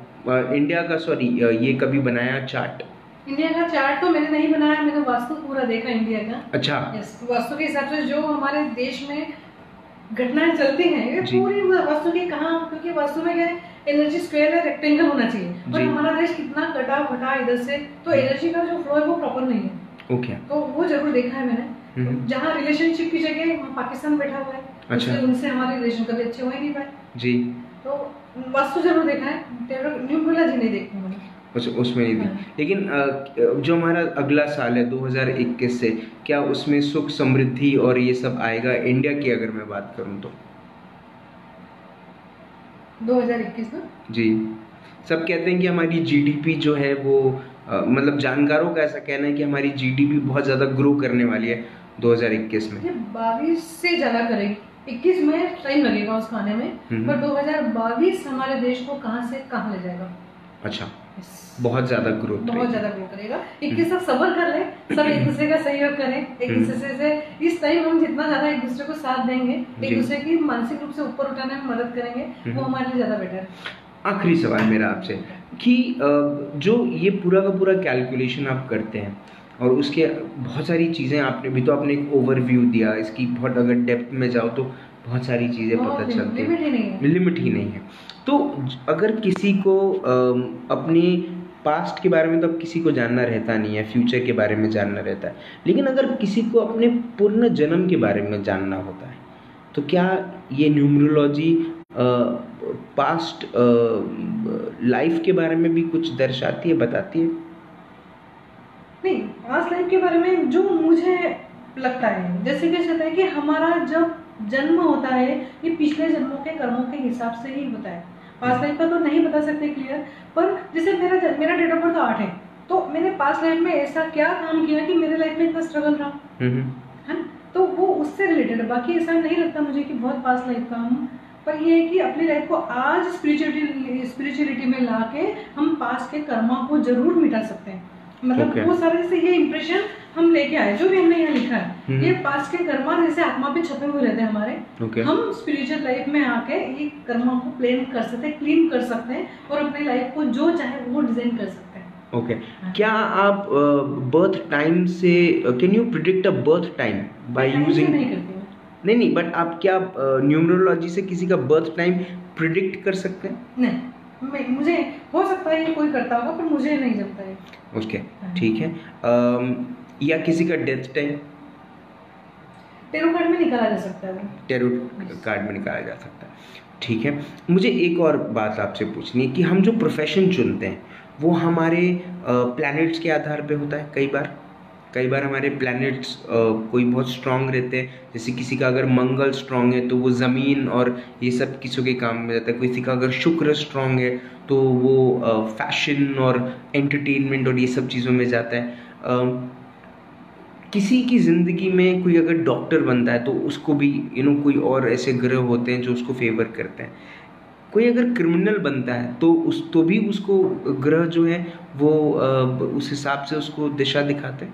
इंडिया का सॉरी ये कभी बनाया चार्ट? इंडिया का चार्ट तो मैंने नहीं बनाया, मैंने वास्तु पूरा देखा इंडिया का। अच्छा। यस, वास्तु के हिसाब से जो हमारे देश में घटनाएं चलती हैं, ये पूरी वास्तु की कहाँ, क्योंकि वास्तु में क्या है, एनर्जी स्क्वायर है, रेक्टेंगल होना चाहिए, पर हमारा देश कितना कटा फटा इधर से, तो एनर्जी का जो फ्लो है वो प्रॉपर नहीं है। ओके। तो वो जरूर देखा है मैंने। जहाँ रिलेशनशिप की जगह वहाँ पाकिस्तान बैठा हुआ है। अच्छा। उनसे हमारे रिलेशन कभी अच्छे हो ही नहीं पाए जी। तो वास्तु जरूर देखा है, न्यूमरोलॉजी नहीं देखी मैंने। अच्छा, उसमें नहीं थी। लेकिन जो हमारा अगला साल है 2021 से, क्या उसमें सुख समृद्धि और ये सब आएगा? इंडिया की अगर मैं बात करूं तो 2021 में जी। सब कहते हैं कि हमारी जीडीपी जो है वो मतलब जानकारों का ऐसा कहना है कि हमारी जीडीपी बहुत ज़्यादा ग्रो करने वाली है 2021 में। 22 से ज़्यादा करेगी, 21 में टाइम लगेगा उस खाने में, पर 2022 हमारे देश को कहाँ से कहाँ ले जाएगा। अच्छा, बहुत ज़्यादा ग्रोथ, बहुत ज़्यादा ग्रो करेगा। 21 तक सब्र कर ले, सब एक दूसरे का सहयोग करें, एक दूसरे से इस टाइम हम जितना ज़्यादा एक दूसरे को साथ देंगे, एक दूसरे की मानसिक रूप से ऊपर उठाने में मदद करेंगे, वो हमारे लिए ज़्यादा बेटर है। आखिरी सवाल मेरा आपसे कि जो ये पूरा का पूरा कैलकुलेशन आप करते हैं और उसके बहुत सारी चीज़ें आपने भी तो आपने एक ओवरव्यू दिया इसकी, बहुत अगर डेप्थ में जाओ तो बहुत सारी चीज़ें पता चलती हैं, लिमिट ही नहीं है। तो अगर किसी को अपने पास्ट के बारे में तो अब किसी को जानना रहता नहीं है, फ्यूचर के बारे में जानना रहता है, लेकिन अगर किसी को अपने पूर्ण जन्म के बारे में जानना होता है तो क्या ये न्यूमरोलॉजी पास्ट लाइफ के बारे में भी कुछ दर्शाती है, बताती है? नहीं, पास्ट लाइफ के बारे में जो मुझे लगता है, जैसे कि कहता है कि हमारा जब जन्म होता है ये पिछले जन्मों के कर्मों के हिसाब से ही होता है। पास्ट लाइफ का तो नहीं बता सकते क्लियर, पर जैसे मेरा डेट ऑफ बर्थ 8 है, तो मैंने पास्ट लाइफ में ऐसा क्या काम किया कि मेरे लाइफ में इतना स्ट्रगल रहा है, तो वो उससे रिलेटेड है। बाकी ऐसा नहीं लगता मुझे कि बहुत पास्ट लाइफ का हम, पर ये है कि अपनी लाइफ को आज स्पिरिचुअलिटी में लाके हम पास्ट के कर्मा को जरूर मिटा सकते हैं। मतलब वो सारे जैसे ये इंप्रेशन हम लेके आए, जो भी हमने यहाँ लिखा है, ये पास्ट के कर्मा जैसे आत्मा पे छपे हुए रहते हैं हमारे। हम स्पिरिचुअल लाइफ में आके ये कर्मा को प्लेन कर सकते हैं, क्लीन कर सकते हैं और अपनी लाइफ को जो चाहे वो डिजाइन कर सकते हैं। ओके, क्या आप बर्थ टाइम से can you predict a birth time by using? नहीं, बट आप क्या न्यूमरोलॉजी से किसी का बर्थ टाइम प्रिडिक्ट कर सकते हैं? नहीं, मुझे हो सकता है ये कोई करता होगा, पर मुझे नहीं जमता है। ओके, ठीक है। या किसी का डेथ टाइम टेरो कार्ड में निकाला जा सकता है। टेरो कार्ड में निकाला जा सकता है, ठीक है। मुझे एक और बात आपसे पूछनी है कि हम जो प्रोफेशन चुनते हैं वो हमारे प्लैनेट्स के आधार पे होता है। कई बार हमारे प्लैनेट्स कोई बहुत स्ट्रांग रहते हैं, जैसे किसी का अगर मंगल स्ट्रांग है तो वो ज़मीन और ये सब किसी के काम में जाता है। किसी का अगर शुक्र स्ट्रांग है तो वो फैशन और एंटरटेनमेंट और ये सब चीज़ों में जाता है। किसी की ज़िंदगी में कोई अगर डॉक्टर बनता है तो उसको भी कोई और ऐसे ग्रह होते हैं जो उसको फेवर करते हैं। कोई अगर क्रिमिनल बनता है तो भी उसको ग्रह जो है वो उस हिसाब से उसको दिशा दिखाते हैं।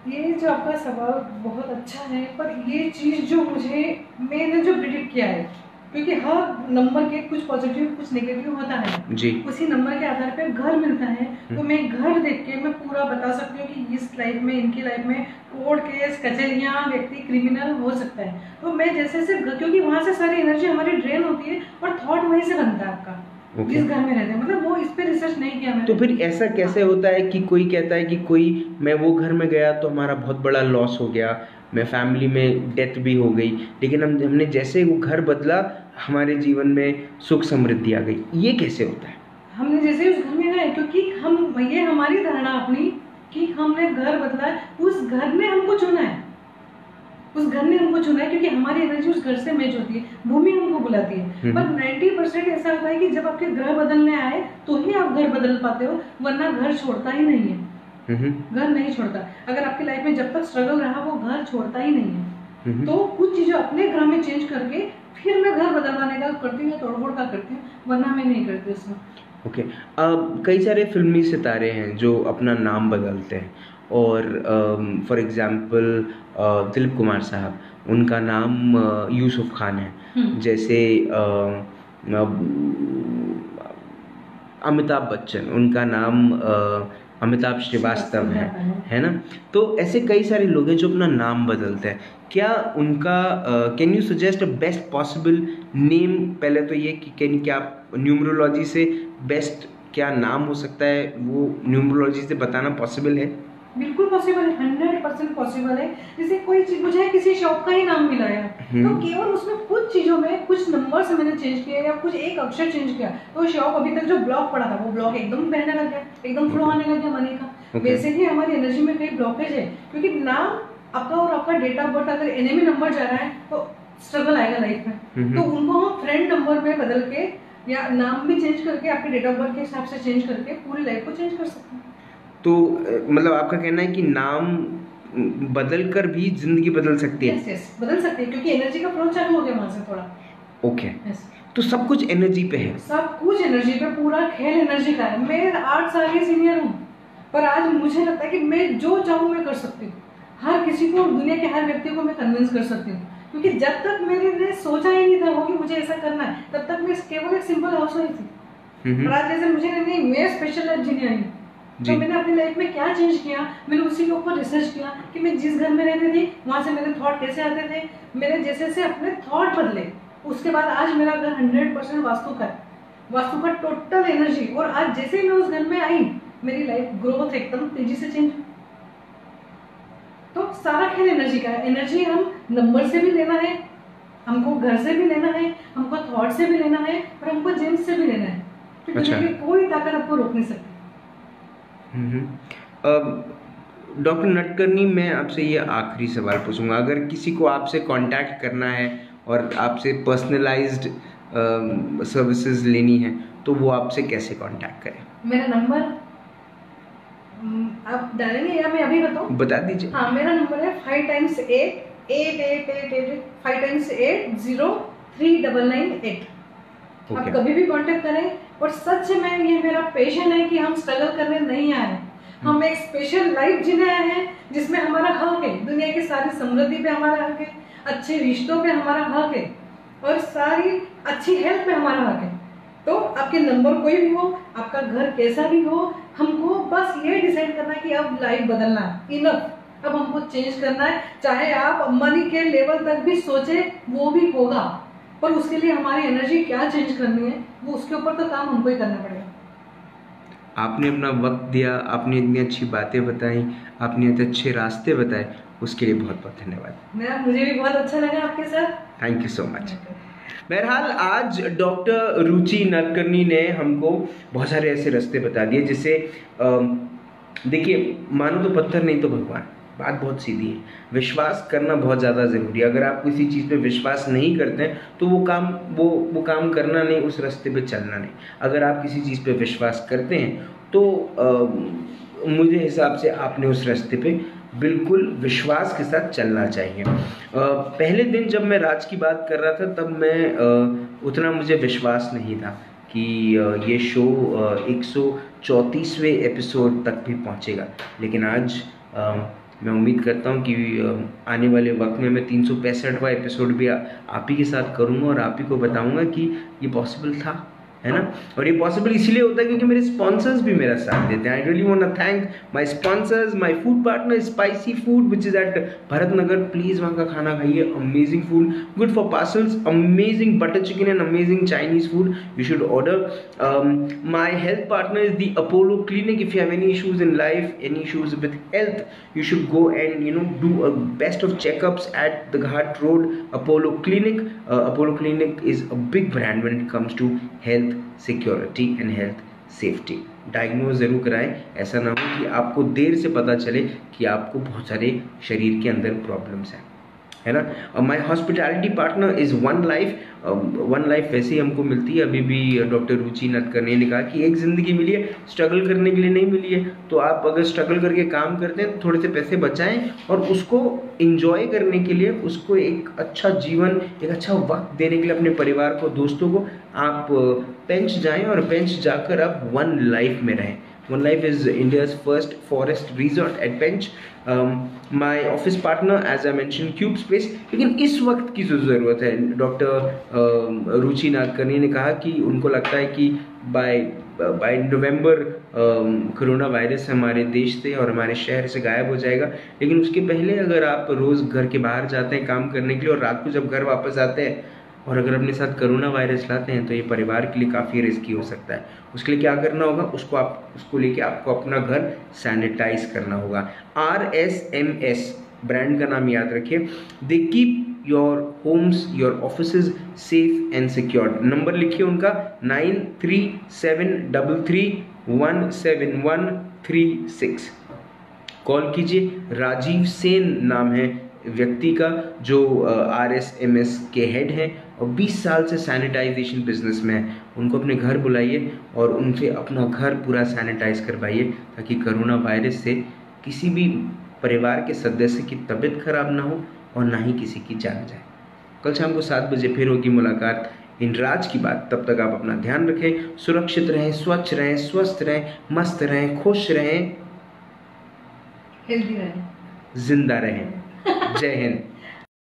ये जो आपका सवाल बहुत अच्छा है, पर ये चीज़ जो मैंने जो प्रिडिक्ट किया है, क्योंकि हर नंबर के कुछ पॉजिटिव कुछ नेगेटिव होता है जी, उसी नंबर के आधार पे घर मिलता है, तो मैं घर देख के मैं पूरा बता सकती हूँ कि इस लाइफ में, इनकी लाइफ में कोर्ट केस कचहरियाँ, व्यक्ति क्रिमिनल हो सकता है। तो मैं जैसे क्योंकि वहाँ से सारी एनर्जी हमारी ड्रेन होती है और थॉट वहीं से बनता है आपका। जिस घर में रहते हैं, मतलब वो इस पे रिसर्च नहीं किया मैंने। तो फिर ऐसा कैसे होता है कि कोई कहता है कि मैं वो घर में गया तो हमारा बहुत बड़ा लॉस हो गया, मैं फैमिली में डेथ भी हो गई, लेकिन हमने जैसे वो घर बदला हमारे जीवन में सुख समृद्धि आ गई, ये कैसे होता है? हमने जैसे उस घर में गए, क्योंकि ये हमारी धारणा अपनी कि हमने घर बदला, उस घर ने हमको चुना है, क्योंकि हमारी एनर्जी उस घर से मैच होती है, भूमि हमको बुलाती है। पर 90% ऐसा होता है कि जब आपके ग्रह बदलने आए तो ही आप घर बदल पाते हो, वरना घर छोड़ता ही नहीं है। घर नहीं छोड़ता, अगर आपकी लाइफ में जब तक स्ट्रगल रहा वो घर छोड़ता ही नहीं है। तो कुछ चीजें अपने ग्रह में चेंज करके फिर मैं घर बदलवाने का करती हूँ या तोड़फोड़ का करती हूँ, वरना मैं नहीं करती उसमें। ओके, कई सारे फिल्मी सितारे हैं जो अपना नाम बदलते हैं, और फॉर एग्जांपल दिलीप कुमार साहब, उनका नाम यूसुफ खान है। जैसे अमिताभ बच्चन, उनका नाम अमिताभ श्रीवास्तव है ना। तो ऐसे कई सारे लोग हैं जो अपना नाम बदलते हैं। क्या उनका can you suggest a best possible name? पहले तो ये कि क्या न्यूमरोलॉजी से बेस्ट क्या नाम हो सकता है, वो न्यूमरोलॉजी से बताना पॉसिबल है? बिल्कुल पॉसिबल है, 100% पॉसिबल है। जैसे कोई चीज मुझे किसी शॉप का ही नाम मिला है, तो केवल उसमें कुछ चीजों में कुछ नंबर्स मैंने चेंज किया या कुछ एक अक्षर चेंज किया, तो शॉप अभी तक जो ब्लॉक पड़ा था वो ब्लॉक एकदम बहने लग गया, एकदम फ्लो आने लग गया मनी का। वैसे ही हमारी एनर्जी में कई ब्लॉकेज है, क्योंकि नाम आपका और आपका डेट ऑफ बर्थ अगर एनएमई नंबर जा रहा है तो स्ट्रगल आएगा लाइफ में, तो उनको हम फ्रेंड नंबर पे बदल के या नाम भी चेंज करके आपके डेट ऑफ बर्थ के हिसाब से चेंज करके पूरी लाइफ को चेंज कर सकते हैं। तो मतलब आपका कहना है कि नाम बदल कर भी जिंदगी बदल सकती है? यस बदल सकती है, क्योंकि एनर्जी का फ्लो चालू हो गया वहां से थोड़ा। ओके तो सब कुछ एनर्जी पे है? सब कुछ एनर्जी पे, पूरा खेल एनर्जी का है। मैं 8 साल की सीनियर हूँ, पर आज मुझे लगता है कि मैं जो चाहूँ मैं कर सकती हूँ। हर किसी को, दुनिया के हर व्यक्ति को मैं कन्विंस कर सकती हूँ, क्योंकि जब तक मैंने सोचा ही नहीं था वो कि मुझे ऐसा करना है, तब तक मैं केवल एक सिंपल हाउस वाइफ थी। और आज जैसे मुझे नहीं, मैं स्पेशल लाइफ जीने आई हूँ, तो मैंने अपनी लाइफ में क्या चेंज किया, मैंने उसी के ऊपर रिसर्च किया कि मैं जिस घर में रहती थी वहाँ से मेरे थॉट कैसे आते थे, मैंने जैसे से अपने थॉट बदले, उसके बाद आज मेरा घर 100% वास्तु का टोटल एनर्जी। और आज जैसे ही मैं उस घर में आई, मेरी लाइफ ग्रोथ एकदम तेजी से चेंज। तो सारा खेल एनर्जी का है। एनर्जी हम नंबर से भी लेना है, हमको घर से भी लेना है, हमको थॉट से भी लेना है, और हमको जिम से भी लेना है। तो अच्छा। कोई ताकत आपको रोक नहीं सकती। डॉक्टर नटकर्णी, मैं आपसे ये आखिरी सवाल पूछूंगा, अगर किसी को आपसे कांटेक्ट करना है और आपसे पर्सनलाइज्ड सर्विसेज लेनी है, तो वो आपसे कैसे कांटेक्ट करें? मेरा नंबर आप डालेंगे या मैं अभी बताऊं? बता दीजिए। हाँ, मेरा नंबर है 5 × 8 5 × 8 03998। आप कभी भी कांटेक्ट करें। और सच में ये मेरा पैशन है कि हम स्ट्रगल करने नहीं आए हैं, हम एक स्पेशल लाइफ जीने आए हैं जिसमें हमारा हक है, दुनिया की सारी समृद्धि पे हमारा हक है, अच्छे रिश्तों पे हमारा हक है, और सारी अच्छी हेल्थ पे हमारा हक है। तो आपके नंबर कोई भी हो, आपका घर कैसा भी हो, हमको बस ये डिसाइड करना है कि अब लाइफ बदलना है, इनफ, अब हमको चेंज करना है। चाहे आप अंबानी के लेवल तक भी सोचे, वो भी होगा, पर उसके लिए हमारी एनर्जी क्या चेंज करनी है, वो उसके ऊपर तो काम हमको ही करना पड़ेगा। आपने अपना वक्त दिया, आपने इतनी अच्छी बातें बताई, आपने इतने अच्छे रास्ते बताए, उसके लिए बहुत बहुत धन्यवाद। मुझे भी बहुत अच्छा लगा आपके साथ। Thank you so much. बहरहाल आज डॉक्टर रुचि नटकर्णी ने हमको बहुत सारे ऐसे रास्ते बता दिए जिससे देखिए, मानो तो पत्थर नहीं तो भगवान, बात बहुत सीधी है। विश्वास करना बहुत ज़्यादा ज़रूरी है। अगर आप किसी चीज़ पे विश्वास नहीं करते हैं तो वो काम करना नहीं, उस रास्ते पे चलना नहीं। अगर आप किसी चीज़ पे विश्वास करते हैं तो मुझे हिसाब से आपने उस रास्ते पे बिल्कुल विश्वास के साथ चलना चाहिए। पहले दिन जब मैं राज की बात कर रहा था तब मैं उतना मुझे विश्वास नहीं था कि ये शो 134वें एपिसोड तक भी पहुंचेगा, लेकिन आज मैं उम्मीद करता हूं कि आने वाले वक्त में मैं 365वां एपिसोड भी आप ही के साथ करूंगा और आप ही को बताऊंगा कि ये पॉसिबल था, है ना। और ये पॉसिबल इसलिए होता है क्योंकि मेरे स्पॉन्सर्स भी मेरा साथ देते हैं। I really want to thank my sponsors, my food partner spicy food which is at Bharat Nagar. Please वहाँ का खाना खाइए, amazing food, good for parcels, amazing butter chicken and amazing Chinese food, you should order. My health partner is the Apollo clinic. If you have any issues in life, any issues with health, you should go and do a best of checkups at the Ghat Road Apollo Clinic. Apollo Clinic is a big brand when it comes to health security and health safety. Diagnose ज़रूर कराएं, ऐसा ना हो कि आपको देर से पता चले कि आपको बहुत सारे शरीर के अंदर प्रॉब्लम्स हैं, है ना। My hospitality partner is One Life. One Life वैसे ही हमको मिलती है। अभी भी डॉक्टर रुचि नटकर्णी ने कहा कि एक ज़िंदगी मिली है, स्ट्रगल करने के लिए नहीं मिली है। तो आप अगर स्ट्रगल करके काम करते हैं तो थोड़े से पैसे बचाएं और उसको इंजॉय करने के लिए, उसको एक अच्छा जीवन, एक अच्छा वक्त देने के लिए अपने परिवार को, दोस्तों को, आप पेंच जाएं और पेंच जाकर आप वन लाइफ में रहें। One Life is India's first forest resort at Pench. My office partner, as I mentioned, Cube Space. लेकिन इस वक्त की जो ज़रूरत है, डॉक्टर रुचि नागकर्णी ने कहा कि उनको लगता है कि बाय नवंबर कोरोना वायरस हमारे देश से और हमारे शहर से गायब हो जाएगा। लेकिन उसके पहले अगर आप रोज़ घर के बाहर जाते हैं काम करने के लिए और रात को जब घर वापस आते हैं और अगर अपने साथ कोरोना वायरस लाते हैं तो ये परिवार के लिए काफ़ी रिस्की हो सकता है। उसके लिए क्या करना होगा, उसको लेके आपको अपना घर सैनिटाइज करना होगा। RSMS ब्रांड का नाम याद रखिए। They keep your homes, your offices safe and secured. Number लिखिए उनका 9373317136। कॉल कीजिए। राजीव सेन नाम है व्यक्ति का जो RSMS के हेड हैं और 20 साल से सैनिटाइजेशन बिजनेस में है, उनको अपने घर बुलाइए और उनसे अपना घर पूरा सैनिटाइज करवाइए, ताकि कोरोना वायरस से किसी भी परिवार के सदस्य की तबीयत खराब ना हो और ना ही किसी की जान जाए। कल शाम को 7 बजे फिर होगी मुलाकात इन राज की बात। तब तक आप अपना ध्यान रखें, सुरक्षित रहें, स्वच्छ रहें, स्वस्थ रहें, मस्त रहें, खुश रहें, हेल्दी रहें, जिंदा रहें। जय हिंद।